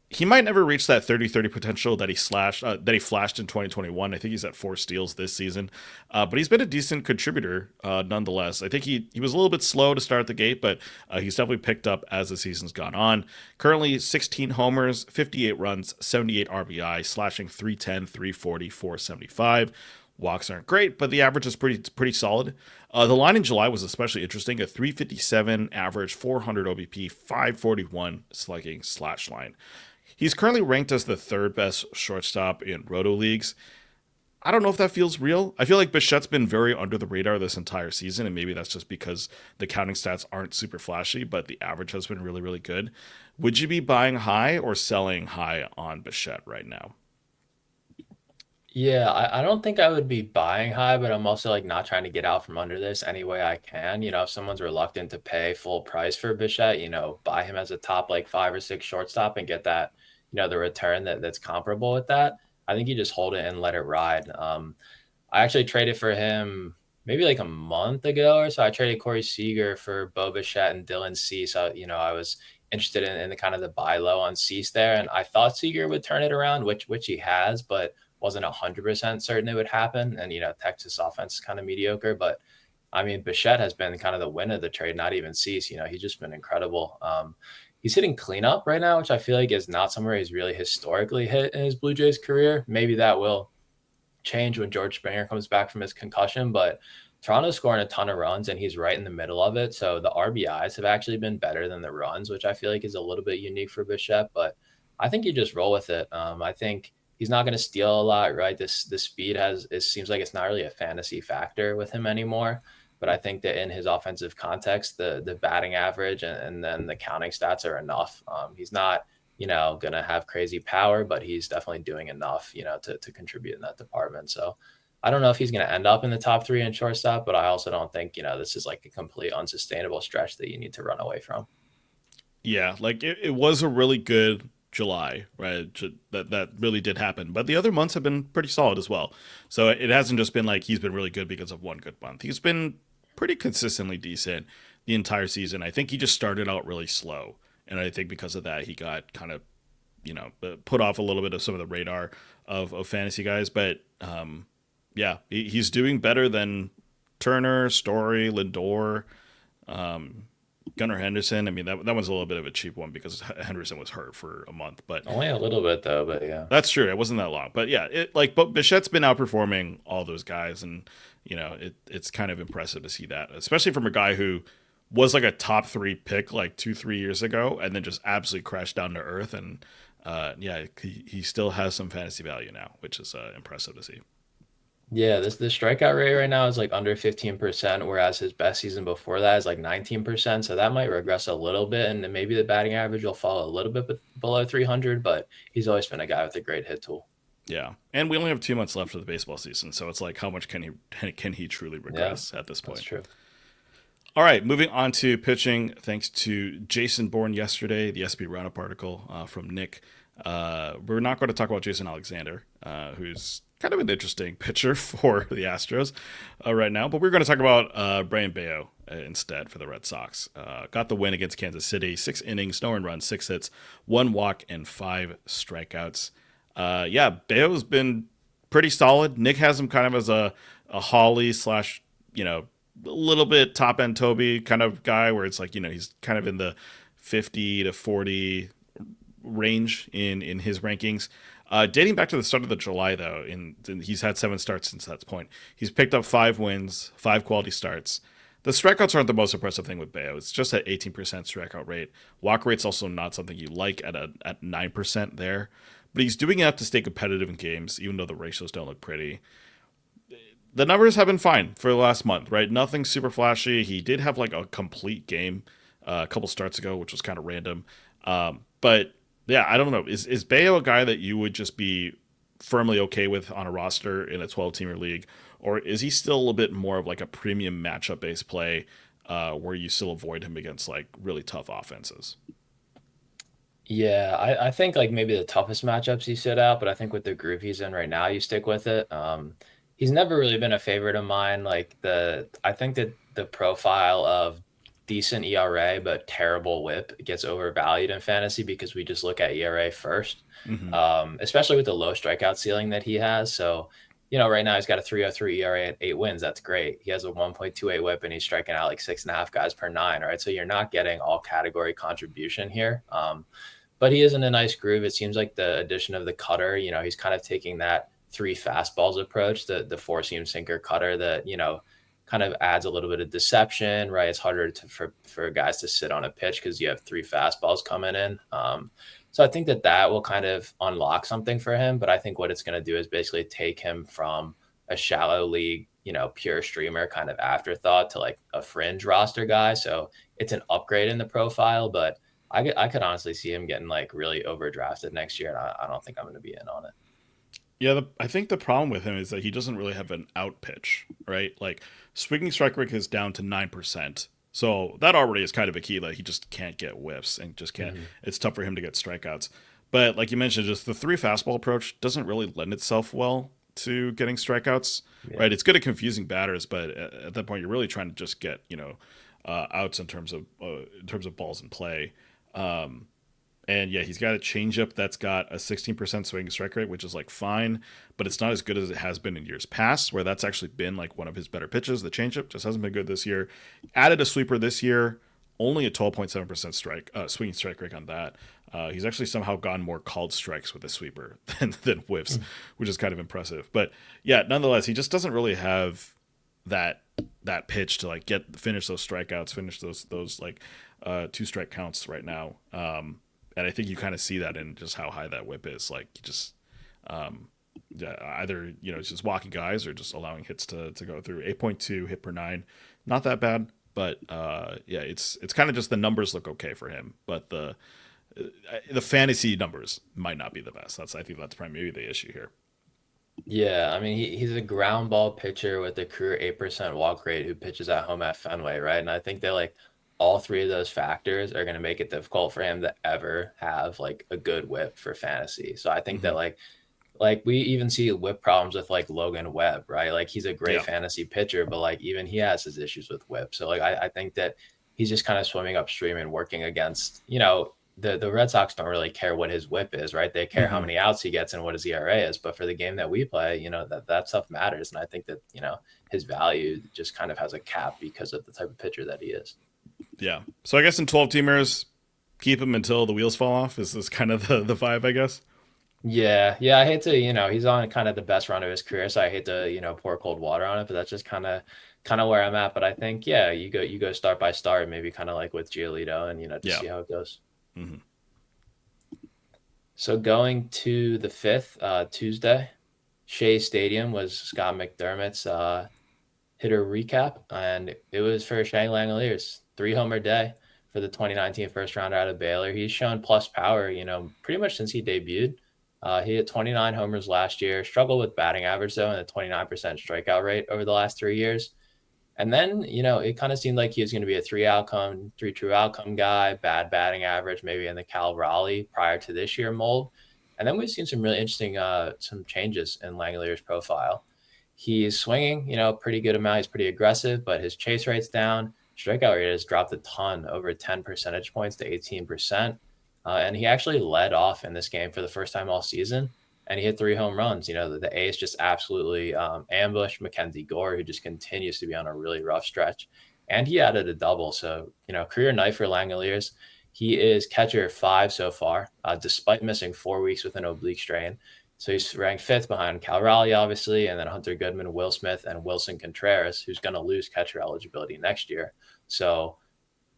He might never reach that 30-30 potential that he flashed in 2021. I think he's at 4 steals this season, but he's been a decent contributor nonetheless. I think he was a little bit slow to start the gate, but he's definitely picked up as the season's gone on. Currently, 16 homers, 58 runs, 78 RBI, slashing 310, 340, 475. Walks aren't great, but the average is pretty solid. The line in July was especially interesting: a 357 average, 400 OBP, 541 slugging slash line. He's currently ranked as the third best shortstop in roto leagues. I don't know if that feels real. I feel like Bichette's been very under the radar this entire season, and maybe that's just because the counting stats aren't super flashy, but the average has been really, really good. Would you be buying high or selling high on Bichette right now? Yeah, I don't think I would be buying high, but I'm also like not trying to get out from under this any way I can. If someone's reluctant to pay full price for Bichette, buy him as a top like 5 or 6 shortstop and get that, the return that's comparable with that. I think you just hold it and let it ride. I actually traded for him maybe like a month ago or so, I traded Corey Seager for Bo Bichette and Dylan Cease. I was interested in the kind of the buy low on Cease there, and I thought Seager would turn it around, which he has, but wasn't 100% certain it would happen. And Texas offense is kind of mediocre, but I mean, Bichette has been kind of the win of the trade, not even Cease. He's just been incredible. He's hitting cleanup right now, which I feel like is not somewhere he's really historically hit in his Blue Jays career. Maybe that will change when George Springer comes back from his concussion, but Toronto's scoring a ton of runs and he's right in the middle of it. So the RBIs have actually been better than the runs, which I feel like is a little bit unique for Bichette, but I think you just roll with it. I think he's not going to steal a lot, right? The speed seems like it's not really a fantasy factor with him anymore. But I think that in his offensive context, the batting average and then the counting stats are enough. He's not going to have crazy power, but he's definitely doing enough, to contribute in that department. So I don't know if he's going to end up in the top 3 in shortstop, but I also don't think, this is like a complete unsustainable stretch that you need to run away from. Yeah, like it was a really good July, right? That really did happen. But the other months have been pretty solid as well. So it hasn't just been like he's been really good because of one good month. He's been pretty consistently decent the entire season. I think he just started out really slow. And I think because of that, he got kind of, put off a little bit of some of the radar of fantasy guys. But yeah, he's doing better than Turner, Story, Lindor, Gunnar Henderson. I mean, that one's a little bit of a cheap one because Henderson was hurt for a month, but Only a little bit though, but yeah. that's true. It wasn't that long, but yeah, but Bichette's been outperforming all those guys, and it's kind of impressive to see that, especially from a guy who was like a top 3 pick like 2-3 years ago, and then just absolutely crashed down to earth. And yeah, he still has some fantasy value now, which is impressive to see. Yeah, the strikeout rate right now is like under 15%, whereas his best season before that is like 19%. So that might regress a little bit, and then maybe the batting average will fall a little bit below 300, but he's always been a guy with a great hit tool. Yeah, and we only have 2 months left of the baseball season, so it's like how much can he truly regress at this point? That's true. All right, moving on to pitching. Thanks to Jason Bourne yesterday, the SB Roundup article from Nick. We're not going to talk about Jason Alexander, who's kind of an interesting pitcher for the Astros right now, but we're going to talk about Bryan Bello instead for the Red Sox. Got the win against Kansas City, 6 innings, no earned runs, 6 hits, 1 walk, and 5 strikeouts. Yeah, Bello's been pretty solid. Nick has him kind of as a Holly slash, a little bit top end Toby kind of guy where it's like, he's kind of in the 50 to 40 range in his rankings. Dating back to the start of the July, though, he's had 7 starts since that point. He's picked up 5 wins, 5 quality starts. The strikeouts aren't the most impressive thing with Bello. It's just at 18% strikeout rate. Walk rate's also not something you like at 9% there. But he's doing enough to stay competitive in games, even though the ratios don't look pretty. The numbers have been fine for the last month, right? Nothing super flashy. He did have like a complete game a couple starts ago, which was kind of random. But yeah, I don't know. Is Bello a guy that you would just be firmly okay with on a roster in a 12-teamer league? Or is he still a bit more of like a premium matchup-based play where you still avoid him against like really tough offenses? Yeah, I think like maybe the toughest matchups he sit out, but I think with the groove he's in right now, you stick with it. He's never really been a favorite of mine. I think that the profile of decent ERA but terrible WHIP gets overvalued in fantasy because we just look at ERA first, especially with the low strikeout ceiling that he has. So, right now he's got a 3.03 ERA at 8 wins. That's great. He has a 1.28 WHIP and he's striking out like 6.5 guys per 9. Right, so you're not getting all category contribution here. But he is in a nice groove. It seems like the addition of the cutter, he's kind of taking that 3 fastballs approach, the 4-seam sinker cutter that, kind of adds a little bit of deception, right? It's harder for guys to sit on a pitch because you have 3 fastballs coming in. So I think that will kind of unlock something for him. But I think what it's going to do is basically take him from a shallow league, pure streamer kind of afterthought to like a fringe roster guy. So it's an upgrade in the profile, but I could honestly see him getting like really overdrafted next year. And I don't think I'm going to be in on it. Yeah, I think the problem with him is that he doesn't really have an out pitch, right? Like swinging strike rate is down to 9%. So that already is kind of a key. Like he just can't get whiffs and just can't. It's tough for him to get strikeouts. But like you mentioned, just the 3 fastball approach doesn't really lend itself well to getting strikeouts, Yeah. right? It's good at confusing batters, but at that point, you're really trying to just get outs in terms of balls in play. Um, and yeah, he's got a changeup that's got a 16% swing strike rate, which is like fine, but it's not as good as it has been in years past, where that's actually been like one of his better pitches. The changeup just hasn't been good this year. Added a sweeper this year, only a 12.7% swinging strike rate on that. He's actually somehow gotten more called strikes with a sweeper than whiffs, which is kind of impressive. But yeah, nonetheless, he just doesn't really have that pitch to like finish those strikeouts, finish those like two strike counts right now. And I think you kind of see that in just how high that whip is. Like you just yeah, either it's just walking guys or just allowing hits to go through. 8.2 hit per nine, not that bad, but yeah, it's kind of just the numbers look okay for him, but the fantasy numbers might not be the best. I think that's probably maybe the issue here. Yeah, I mean he's a ground ball pitcher with a career 8% walk rate who pitches at home at Fenway, right? And I think that like all three of those factors are going to make it difficult for him to ever have like a good whip for fantasy. So I think that Hmm. like we even see whip problems with like Logan Webb, right? Like he's a great Yeah. fantasy pitcher, but like even he has his issues with whip. So like I think that he's just kind of swimming upstream and working against, the Red Sox don't really care what his whip is, right? They care how Hmm. many outs he gets and what his ERA is. But for the game that we play, that stuff matters. And I think that, his value just kind of has a cap because of the type of pitcher that he is. Yeah. So I guess in 12 teamers, keep him until the wheels fall off. Is this kind of the vibe? I guess. Yeah, yeah. I hate to, he's on kind of the best run of his career, so I hate to, pour cold water on it, but that's just kind of where I'm at. But I think, yeah, you go start by start, maybe kind of like with Giolito, and just Yeah. see how it goes. Hmm. So going to the fifth, Tuesday, Shea Stadium was Scott McDermott's hitter recap, and it was for Shea Langeliers, 3-homer day for the 2019 first rounder out of Baylor. He's shown plus power, pretty much since he debuted. He hit 29 homers last year, struggled with batting average though, and a 29% strikeout rate over the last 3 years. And then, it kind of seemed like he was going to be a three true outcome guy, bad batting average, maybe in the Cal Raleigh prior to this year mold. And then we've seen some really interesting, some changes in Langoliers' profile. He's swinging, pretty good amount. He's pretty aggressive, but his chase rate's down. Strikeout rate has dropped a ton, over 10 percentage points to 18%. And he actually led off in this game for the first time all season, and he hit 3 home runs. The A's just absolutely ambushed Mackenzie Gore, who just continues to be on a really rough stretch. And he added a double. So, career night for Langoliers. He is catcher 5 so far, despite missing 4 weeks with an oblique strain. So he's ranked 5th behind Cal Raleigh, obviously, and then Hunter Goodman, Will Smith, and Wilson Contreras, who's going to lose catcher eligibility next year. So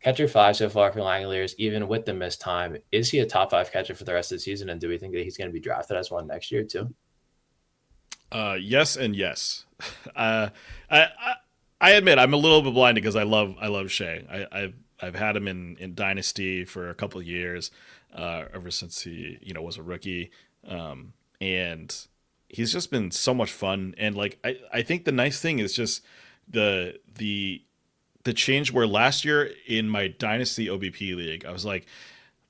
catcher 5 so far for Langoliers, even with the missed time. Is he a top 5 catcher for the rest of the season? And do we think that he's going to be drafted as one next year too? Yes and yes. Uh, I admit I'm a little bit blinded because I love Shea. I've had him in Dynasty for a couple of years, ever since he was a rookie, and he's just been so much fun. And like I think the nice thing is just the change where last year in my Dynasty OBP league I was like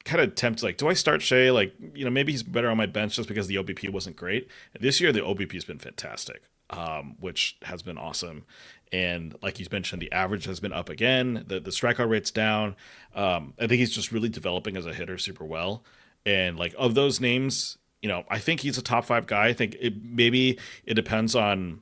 kind of tempted, like, do I start Shea? Like, maybe he's better on my bench just because the OBP wasn't great. This year, the OBP has been fantastic, which has been awesome. And like you mentioned, the average has been up again. The strikeout rate's down. I think he's just really developing as a hitter super well. And like of those names, I think he's a top 5 guy. I think maybe it depends on,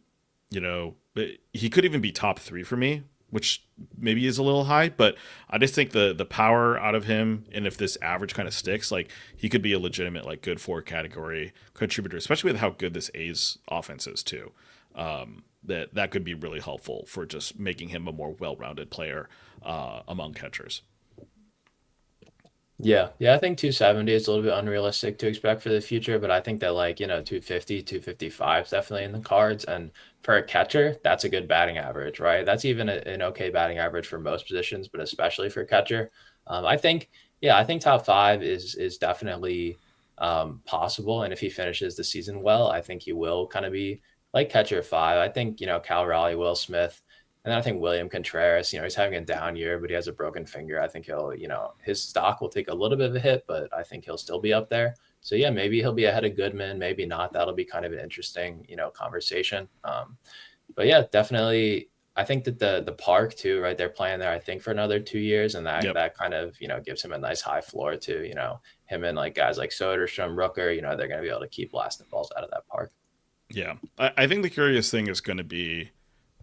he could even be top 3 for me, which maybe is a little high, but I just think the power out of him, and if this average kind of sticks, like he could be a legitimate like good 4 category contributor, especially with how good this A's offense is too. That could be really helpful for just making him a more well-rounded player among catchers. Yeah. Yeah. I think 270 is a little bit unrealistic to expect for the future, but I think that 250, 255 is definitely in the cards. And for a catcher, that's a good batting average, right? That's even an okay batting average for most positions, but especially for catcher. I think, yeah, I think top 5 is definitely possible. And if he finishes the season well, I think he will kind of be like catcher 5. I think, Cal Raleigh, Will Smith, and then I think William Contreras, he's having a down year, but he has a broken finger. I think his stock will take a little bit of a hit, but I think he'll still be up there. So yeah, maybe he'll be ahead of Goodman, maybe not. That'll be kind of an interesting, conversation. But yeah, definitely. I think that the park too, right? They're playing there, I think, for another 2 years, and that Yep. that kind of gives him a nice high floor too. Him and like guys like Soderstrom, Rooker, they're going to be able to keep blasting balls out of that park. Yeah. I think the curious thing is going to be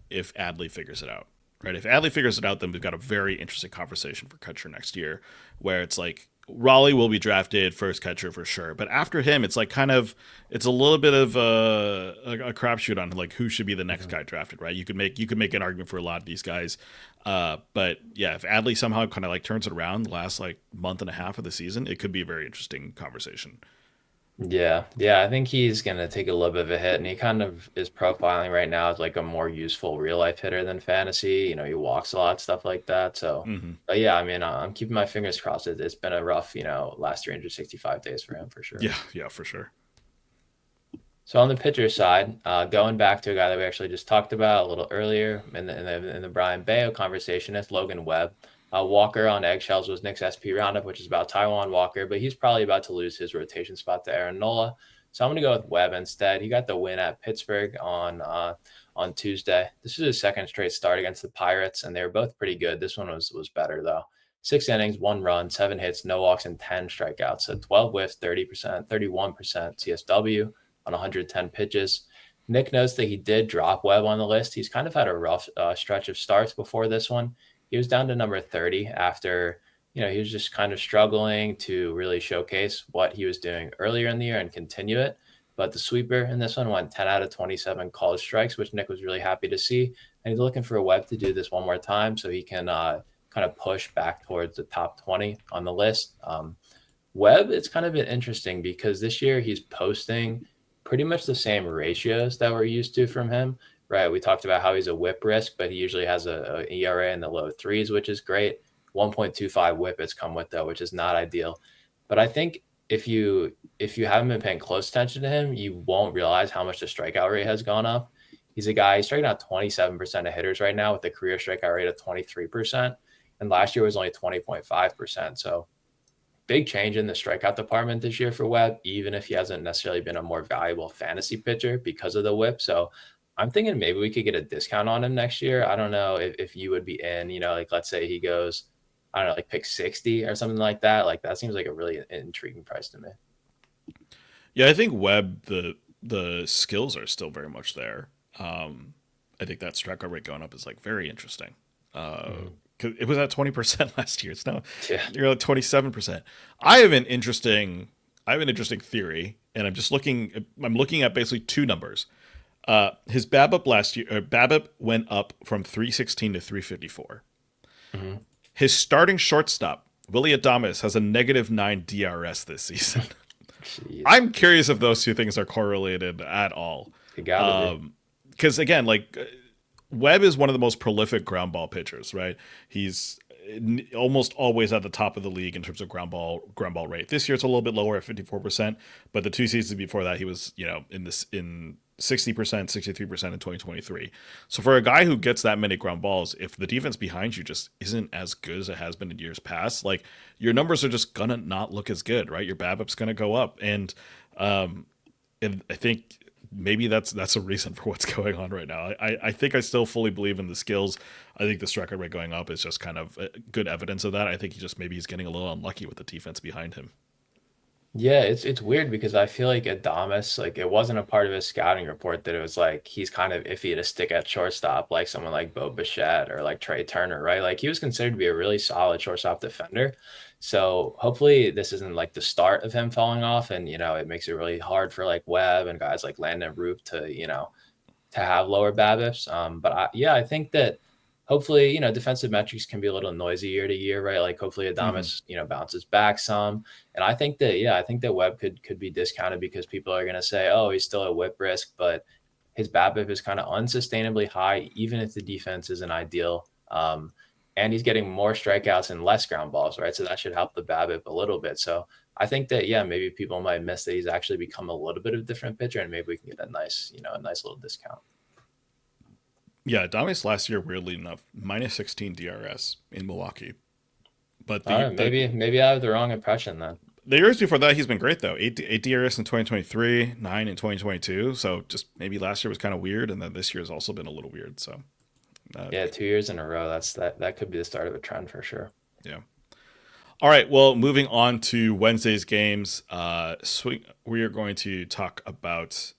if Adley figures it out, right? If Adley figures it out, then we've got a very interesting conversation for catcher next year, where it's like Raleigh will be drafted first catcher for sure, but after him, it's like it's a little bit of a crapshoot on like who should be the next Mhm. guy drafted, right? You could make an argument for a lot of these guys, but yeah, if Adley somehow kind of like turns it around the last like month and a half of the season, it could be a very interesting conversation. Yeah, yeah, I think he's gonna take a little bit of a hit, and he kind of is profiling right now as like a more useful real life hitter than fantasy. He walks a lot, stuff like that. So, Hmm. but yeah, I mean, I'm keeping my fingers crossed. It's been a rough, last 365 days for him for sure. Yeah, yeah, for sure. So on the pitcher side, going back to a guy that we actually just talked about a little earlier in the Bryan Bello conversation, is Logan Webb. Walker on eggshells was Nick's SP roundup, which is about Taiwan Walker, but he's probably about to lose his rotation spot to Aaron Nola. So I'm going to go with Webb instead. He got the win at Pittsburgh on Tuesday. This is his second straight start against the Pirates, and they were both pretty good. This one was better though. 6 innings, 1 run, 7 hits, no walks, and 10 strikeouts. So 12 whiffs, 30%, 31% CSW on 110 pitches. Nick notes that he did drop Webb on the list. He's kind of had a rough stretch of starts before this one. He was down to number 30 after, he was just kind of struggling to really showcase what he was doing earlier in the year and continue it. But the sweeper in this one went 10 out of 27 called strikes, which Nick was really happy to see. And he's looking for a Webb to do this one more time so he can kind of push back towards the top 20 on the list. Webb, it's kind of been interesting because this year he's posting pretty much the same ratios that we're used to from him, right? We talked about how he's a whip risk, but he usually has a ERA in the low threes, which is great. 1.25 whip it's come with though, which is not ideal. But I think if you haven't been paying close attention to him, you won't realize how much the strikeout rate has gone up. He's striking out 27% of hitters right now with a career strikeout rate of 23%. And last year was only 20.5%. So big change in the strikeout department this year for Webb, even if he hasn't necessarily been a more valuable fantasy pitcher because of the whip. So I'm thinking maybe we could get a discount on him next year. I don't know if you would be in, like let's say he goes, I don't know, like pick 60 or something like that. Like that seems like a really intriguing price to me. Yeah, I think Webb the skills are still very much there. I think that strikeout rate going up is like very interesting. Uh, Mhm. 'Cause it was at 20% last year. It's now Yeah. you're at 27%. I have an interesting theory, and I'm looking at basically two numbers. His BABIP last year, BABIP went up from 316 to 354. Mhm. His starting shortstop, Willie Adames, has a -9 DRS this season. Jeez. I'm curious if those two things are correlated at all. It gotta be. Because again, like Webb is one of the most prolific ground ball pitchers, right? He's almost always at the top of the league in terms of ground ball rate. This year it's a little bit lower at 54%, but the two seasons before that he was, in 60%, 63% in 2023. So for a guy who gets that many ground balls, if the defense behind you just isn't as good as it has been in years past, like your numbers are just gonna not look as good, right? Your BABIP's gonna go up, um, and I think maybe that's a reason for what's going on right now. I think I still fully believe in the skills. I think the strikeout rate going up is just kind of good evidence of that. I think he's getting a little unlucky with the defense behind him. Yeah, it's weird because I feel like Adamas, like it wasn't a part of his scouting report that it was like he's kind of iffy to stick at shortstop, like someone like Bo Bichette or like Trey Turner, right? Like he was considered to be a really solid shortstop defender. So hopefully this isn't like the start of him falling off, and it makes it really hard for like Webb and guys like Landon Root to have lower BABIPs. But yeah, I think that hopefully, defensive metrics can be a little noisy year to year, right? Like hopefully Hmm. Adamas, bounces back some. And I think that, yeah, I think that Webb could be discounted because people are going to say, oh, he's still a whip risk, but his BABIP is kind of unsustainably high, even if the defense isn't ideal. And he's getting more strikeouts and less ground balls, right? So that should help the BABIP a little bit. So I think that, yeah, maybe people might miss that he's actually become a little bit of a different pitcher, and maybe we can get a nice little discount. Yeah, Adames last year, weirdly enough, -16 DRS in Milwaukee. But All right, maybe I have the wrong impression then. The years before that, he's been great though. Eight DRS in 2023, 9 in 2022. So just maybe last year was kind of weird, and then this year has also been a little weird. So Yeah, 2 years in a row. That could be the start of a trend for sure. yeah. All right. Well, moving on to Wednesday's games, we are going to talk about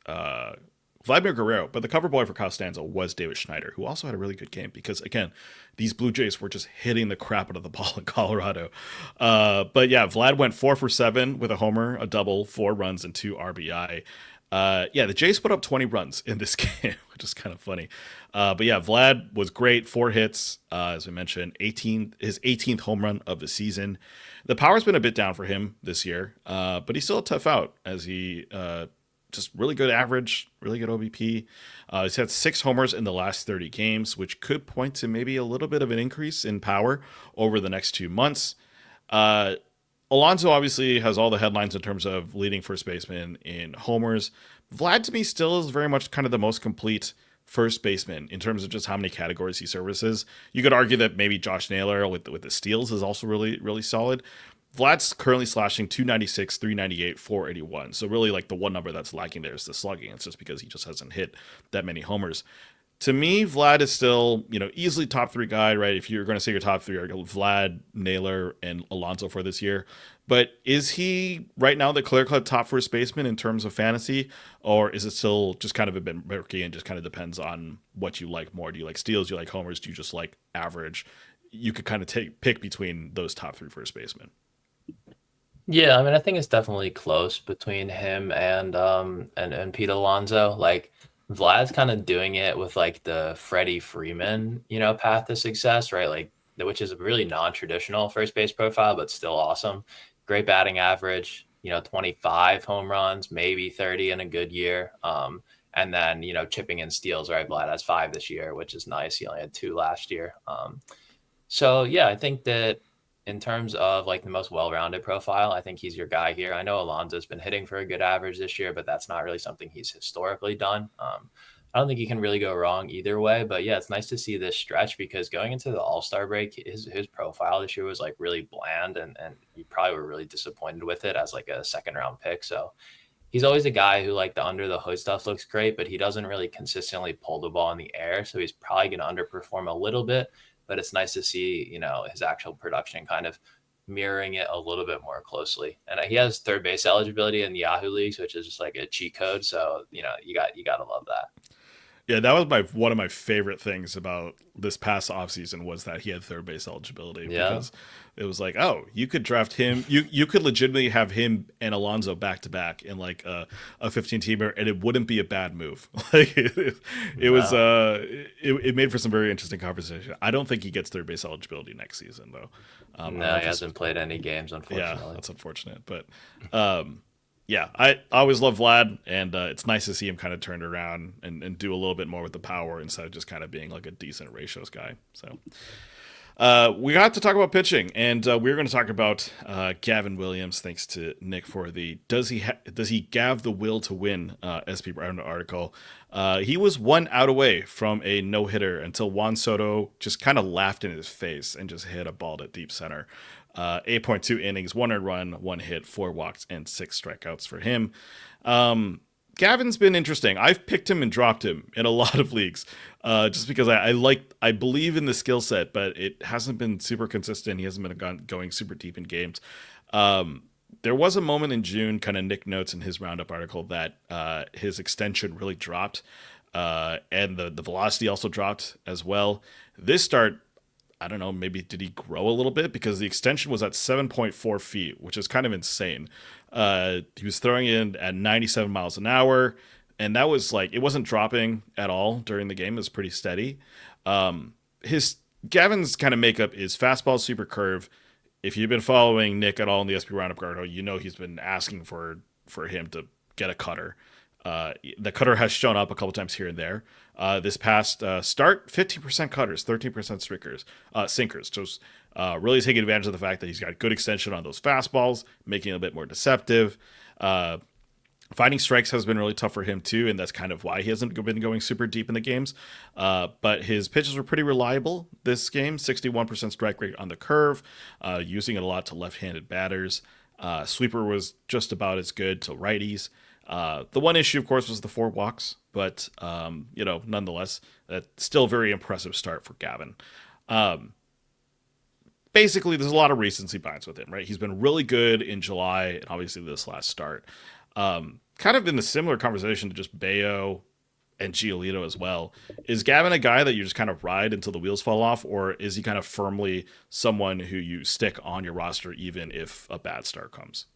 Vladimir Guerrero, but the cover boy for Costanza was David Schneider, who also had a really good game because, again, these Blue Jays were just hitting the crap out of the ball in Colorado. But yeah, Vlad went 4 for 7 with a homer, a double, 4 runs, and 2 RBI. Yeah, the Jays put up 20 runs in this game, which is kind of funny. But yeah, Vlad was great, 4 hits, as we mentioned, his 18th home run of the season. The power's been a bit down for him this year, but he's still a tough out as he just really good average, really good OBP. He's had 6 homers in the last 30 games, which could point to maybe a little bit of an increase in power over the next 2 months. Alonso obviously has all the headlines in terms of leading first baseman in homers. Vlad, to me, still is very much kind of the most complete first baseman in terms of just how many categories he services. You could argue that maybe Josh Naylor with the steals is also really, really solid. Vlad's currently slashing 296, 398, 481. So really like the one number that's lacking there is the slugging. It's just because he just hasn't hit that many homers. To me, Vlad is still, easily top 3 guy, right? If you're going to say your top 3 are Vlad, Naylor, and Alonso for this year. But is he right now the clear-cut top first baseman in terms of fantasy? Or is it still just kind of a bit murky and just kind of depends on what you like more? Do you like steals? Do you like homers? Do you just like average? You could kind of pick between those top 3 first basemen. Yeah, I mean, I think it's definitely close between him and Pete Alonso. Like Vlad's kind of doing it with like the Freddie Freeman, path to success, right? Like which is a really non-traditional first base profile, but still awesome. Great batting average, 25 home runs, maybe 30 in a good year. And then, chipping in steals, right? Vlad has 5 this year, which is nice. He only had 2 last year. So yeah, I think that in terms of like the most well-rounded profile, I think he's your guy here. I know Alonso's been hitting for a good average this year, but that's not really something he's historically done. I don't think you can really go wrong either way, but yeah, it's nice to see this stretch because going into the All-Star break, his profile this year was like really bland and you probably were really disappointed with it as like a second round pick. So he's always a guy who like the under the hood stuff looks great, but he doesn't really consistently pull the ball in the air. So he's probably going to underperform a little bit. But it's nice to see, his actual production kind of mirroring it a little bit more closely. And he has third base eligibility in the Yahoo leagues, which is just like a cheat code. So, you got to love that. Yeah, that was one of my favorite things about this past offseason was that he had third base eligibility because it was like, oh, you could draft him. You could legitimately have him and Alonso back to back in like a 15-teamer, and it wouldn't be a bad move. Like it made for some very interesting conversation. I don't think he gets third base eligibility next season though. No, he hasn't played any games, unfortunately. Yeah, that's unfortunate, but. Yeah, I always love Vlad, and it's nice to see him kind of turned around and do a little bit more with the power instead of just kind of being like a decent ratios guy. So we got to talk about pitching, and we're going to talk about Gavin Williams. Thanks to Nick for the does he Gav the will to win SP Brown article. He was 1 out away from a no hitter until Juan Soto just kind of laughed in his face and just hit a ball to deep center. 8.2 innings, 1 earned run, 1 hit, 4 walks, and 6 strikeouts for him. Gavin's been interesting. I've picked him and dropped him in a lot of leagues, just because I believe in the skill set, but it hasn't been super consistent. He hasn't been going super deep in games. There was a moment in June, kind of Nick notes in his Roundup article, that his extension really dropped, and the velocity also dropped as well. This start, I don't know, maybe did he grow a little bit? Because the extension was at 7.4 feet, which is kind of insane. He was throwing in at 97 miles an hour, and that was like, it wasn't dropping at all during the game. It was pretty steady. Gavin's kind of makeup is fastball, super curve. If you've been following Nick at all in the SP Roundup article, he's been asking for him to get a cutter. The cutter has shown up a couple times here and there. This past start, 15% cutters, 13% sinkers. Just really taking advantage of the fact that he's got good extension on those fastballs, making it a bit more deceptive. Finding strikes has been really tough for him too, and that's kind of why he hasn't been going super deep in the games. But his pitches were pretty reliable this game, 61% strike rate on the curve, using it a lot to left-handed batters. Sweeper was just about as good to righties. The one issue, of course, was the 4 walks, but nonetheless, still a very impressive start for Gavin. Um, Basically, there's a lot of recency bias with him, right? He's been really good in July and obviously this last start. Kind of in the similar conversation to just Bello and Giolito as well. Is Gavin a guy that you just kind of ride until the wheels fall off, or is he kind of firmly someone who you stick on your roster even if a bad start comes?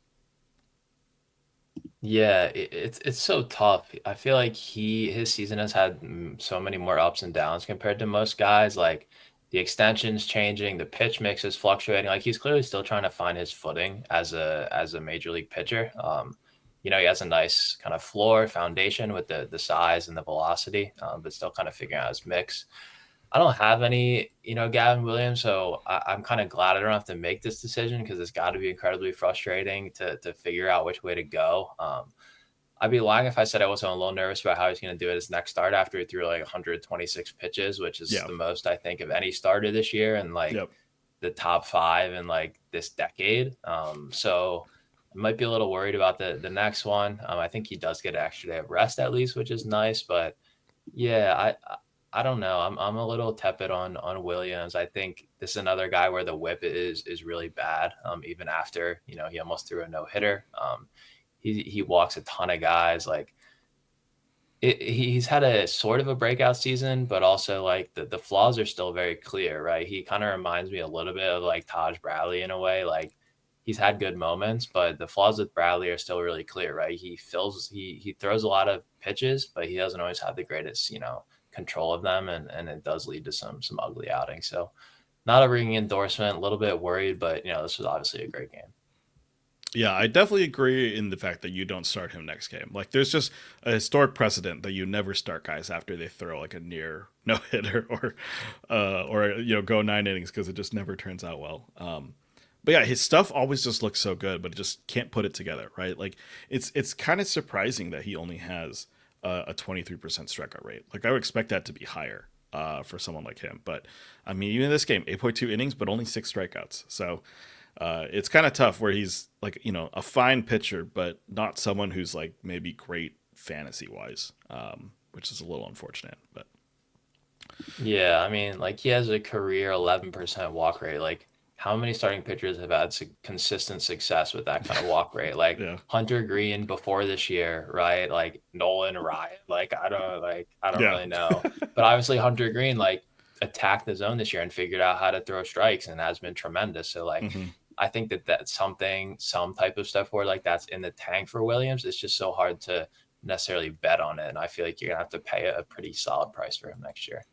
Yeah, it's so tough. I feel like his season has had so many more ups and downs compared to most guys. Like the extensions changing, the pitch mix is fluctuating. Like he's clearly still trying to find his footing as a major league pitcher. He has a nice kind of floor foundation with the size and the velocity, but still kind of figuring out his mix. I don't have any, Gavin Williams, so I'm kind of glad I don't have to make this decision because it's got to be incredibly frustrating to figure out which way to go. I'd be lying if I said I wasn't a little nervous about how he's going to do it his next start after he threw like 126 pitches, which is Yeah. the most I think of any starter this year and like Yep. the top 5 in like this decade. So I might be a little worried about the next one. I think he does get an extra day of rest at least, which is nice, but yeah, I don't know. I'm a little tepid on Williams. I think this is another guy where the whip is really bad. Even after he almost threw a no hitter. He walks a ton of guys. Like he's had a sort of a breakout season, but also like the flaws are still very clear, right? He kind of reminds me a little bit of like Taj Bradley in a way. Like he's had good moments, but the flaws with Bradley are still really clear, right? He throws a lot of pitches, but he doesn't always have the greatest, control of them, and it does lead to some ugly outings. So not a ringing endorsement, a little bit worried, but this was obviously a great game. Yeah, I definitely agree in the fact that you don't start him next game. Like, there's just a historic precedent that you never start guys after they throw like a near no hitter or go 9 innings because it just never turns out well. But yeah, his stuff always just looks so good, but it just can't put it together, right? Like, it's kind of surprising that he only has a 23% strikeout rate. Like, I would expect that to be higher for someone like him. But I mean, even in this game, 8.2 innings, but only 6 strikeouts. So it's kind of tough where he's like, a fine pitcher, but not someone who's like maybe great fantasy wise, which is a little unfortunate. But Yeah, I mean, like he has a career 11% walk rate. Like, how many starting pitchers have had consistent success with that kind of walk rate? Like yeah, Hunter Green before this year, right? Like Nolan Ryan. I don't yeah, really know. But obviously Hunter Green like attacked the zone this year and figured out how to throw strikes and has been tremendous. So like hmm I think that's some type of stuff where like that's in the tank for Williams. It's just so hard to necessarily bet on it. And I feel like you're gonna have to pay a pretty solid price for him next year.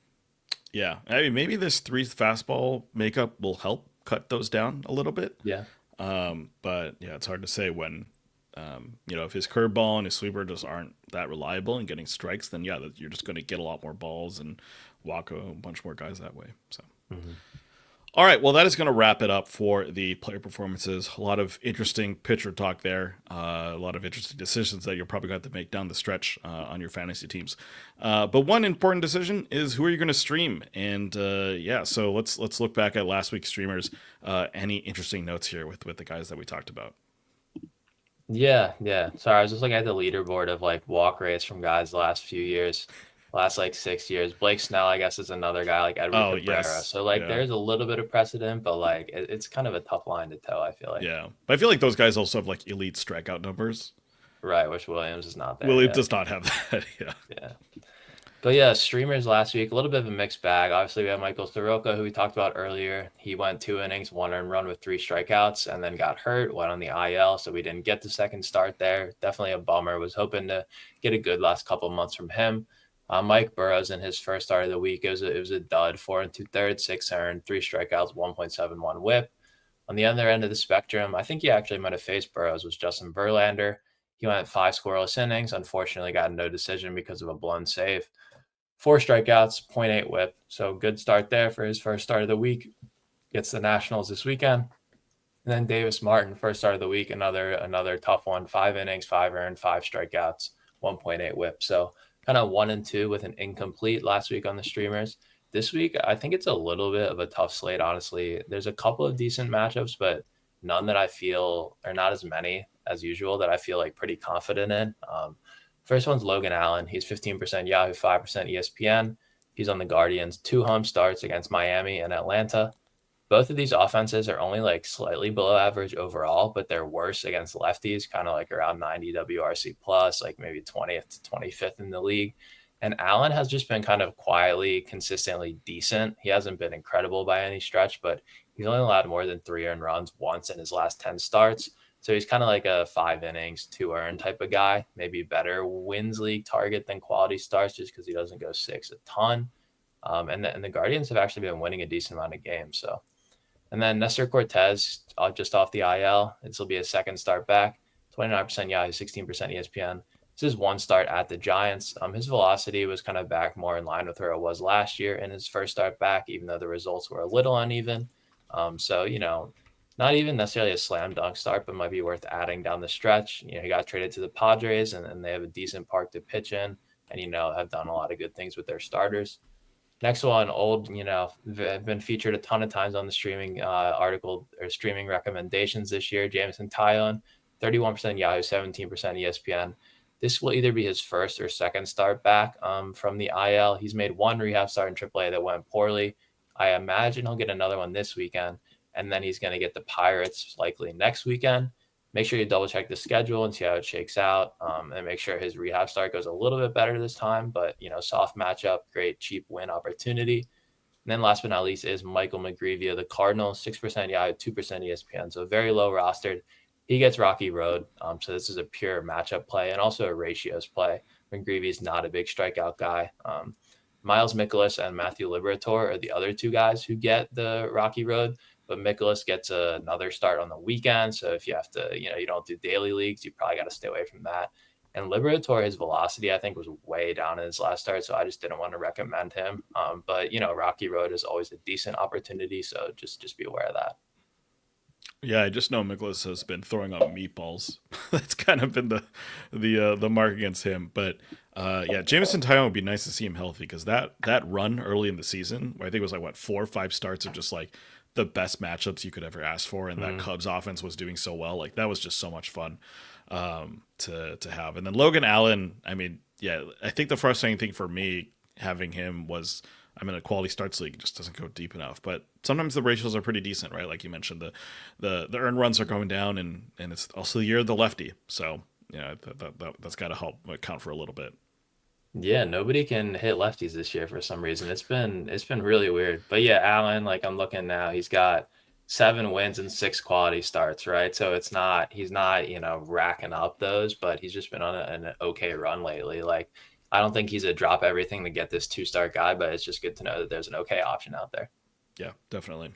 yeah. I mean, maybe this 3 fastball makeup will help cut those down a little bit. Yeah. But yeah, it's hard to say when, if his curveball and his sweeper just aren't that reliable and getting strikes, then yeah, you're just going to get a lot more balls and walk a bunch more guys that way. So. Mhm. All right, well, that is going to wrap it up for the player performances. A lot of interesting pitcher talk there. A lot of interesting decisions that you're probably going to have to make down the stretch on your fantasy teams. But one important decision is who are you going to stream? And yeah, so let's look back at last week's streamers. Any interesting notes here with the guys that we talked about? Yeah, yeah. Sorry, I was just looking at the leaderboard of like walk rates from guys the last few years, last like 6 years. Blake Snell, I guess, is another guy like Edward Oh, Cabrera. yes. So like Yeah. there's a little bit of precedent, but like it's kind of a tough line to toe, I feel like. Yeah. But I feel like those guys also have like elite strikeout numbers. Right, which Williams is not there Williams yet. does not have that. Yeah. Yeah. But yeah, streamers last week, a little bit of a mixed bag. Obviously, we have Michael Soroka, who we talked about earlier. He went 2 innings, 1 earned run with 3 strikeouts, and then got hurt, went on the IL, so we didn't get the second start there. Definitely a bummer. Was hoping to get a good last couple of months from him. Mike Burrows in his first start of the week, it was a dud, 4 2/3, 6 earned, 3 strikeouts, 1.71 WHIP. On the other end of the spectrum, I think he actually might have faced Burrows was Justin Verlander. He went 5 scoreless innings. Unfortunately, got no decision because of a blown save. 4 strikeouts, .8 WHIP. So good start there for his first start of the week. Gets the Nationals this weekend. And then Davis Martin, first start of the week, another tough one. 5 innings, 5 earned, 5 strikeouts, 1.8 WHIP. So kind of 1 and 2 with an incomplete last week on the streamers. This week, I think it's a little bit of a tough slate, honestly. There's a couple of decent matchups, but none that I feel, or not as many as usual, that I feel like pretty confident in. First one's Logan Allen. He's 15% Yahoo, 5% ESPN. He's on the Guardians, 2 home starts against Miami and Atlanta. Both of these offenses are only like slightly below average overall, but they're worse against lefties, kind of like around 90 WRC plus, like maybe 20th to 25th in the league. And Allen has just been kind of quietly, consistently decent. He hasn't been incredible by any stretch, but he's only allowed more than 3 earned runs once in his last 10 starts. So he's kind of like a 5 innings, 2 earned type of guy, maybe better wins league target than quality starts just because he doesn't go 6 a ton. And the Guardians have actually been winning a decent amount of games. So, and then Nestor Cortez, just off the IL. This will be a second start back. 29% Yahoo, 16% ESPN. This is one start at the Giants. His velocity was kind of back more in line with where it was last year in his first start back, even though the results were a little uneven. So, not even necessarily a slam dunk start, but might be worth adding down the stretch. He got traded to the Padres, and they have a decent park to pitch in, and, have done a lot of good things with their starters. Next one, been featured a ton of times on the streaming article or streaming recommendations this year. Jameson Taillon, 31% Yahoo, 17% ESPN. This will either be his first or second start back from the IL. He's made 1 rehab start in AAA that went poorly. I imagine he'll get another one this weekend, and then he's going to get the Pirates likely next weekend. Make sure you double check the schedule and see how it shakes out, and make sure his rehab start goes a little bit better this time. But, soft matchup, great cheap win opportunity. And then last but not least is Michael McGreevy of the Cardinals, 6% Yahoo, 2% ESPN. So very low rostered. He gets Rocky Road. So this is a pure matchup play and also a ratios play. McGreevy is not a big strikeout guy. Miles Mikolas and Matthew Liberatore are the other 2 guys who get the Rocky Road. But Mikolas gets another start on the weekend. So if you have to, you don't do daily leagues, you probably got to stay away from that. And Liberatore, his velocity, I think, was way down in his last start. So I just didn't want to recommend him. But, Rocky Road is always a decent opportunity. So just be aware of that. Yeah, I just know Mikolas has been throwing up meatballs. That's kind of been the mark against him. But yeah, Jameson Taillon would be nice to see him healthy because that run early in the season, where I think it was like 4 or 5 starts of just like the best matchups you could ever ask for, and that Cubs offense was doing so well. Like that was just so much fun to have. And then Logan Allen, I mean, yeah, I think the frustrating thing for me having him was I'm in a quality starts league, it just doesn't go deep enough. But sometimes the ratios are pretty decent, right? Like you mentioned, the earned runs are going down, and it's also the year of the lefty. So that's got to help account for a little bit. Yeah, nobody can hit lefties this year for some reason. It's been really weird. But yeah, Allen, like I'm looking now, he's got 7 wins and 6 quality starts, right? So he's not, racking up those, but he's just been on an okay run lately. Like I don't think he's a drop everything to get this 2-star guy, but it's just good to know that there's an okay option out there. Yeah, definitely.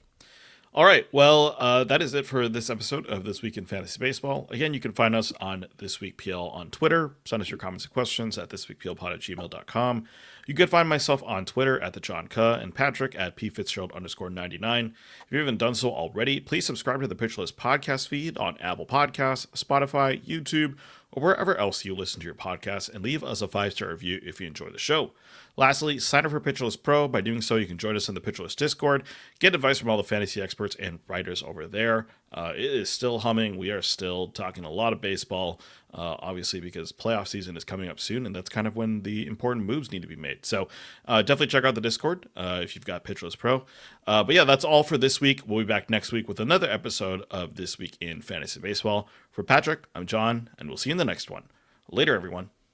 All right. Well, that is it for this episode of This Week in Fantasy Baseball. Again, you can find us on This Week PL on Twitter. Send us your comments and questions at thisweekplpod@gmail.com. You can find myself on Twitter at the John Cuh and Patrick at pfitzgerald_99. If you haven't done so already, please subscribe to the Pitch List podcast feed on Apple Podcasts, Spotify, YouTube, or wherever else you listen to your podcasts, and leave us a 5-star review if you enjoy the show. Lastly, sign up for Pitch List Pro. By doing so, you can join us in the Pitch List Discord, get advice from all the fantasy experts and writers over there. It is still humming. We are still talking a lot of baseball, obviously, because playoff season is coming up soon, and that's kind of when the important moves need to be made. So definitely check out the Discord if you've got Pitch List Pro. But yeah, that's all for this week. We'll be back next week with another episode of This Week in Fantasy Baseball. For Patrick, I'm John, and we'll see you in the next one. Later, everyone.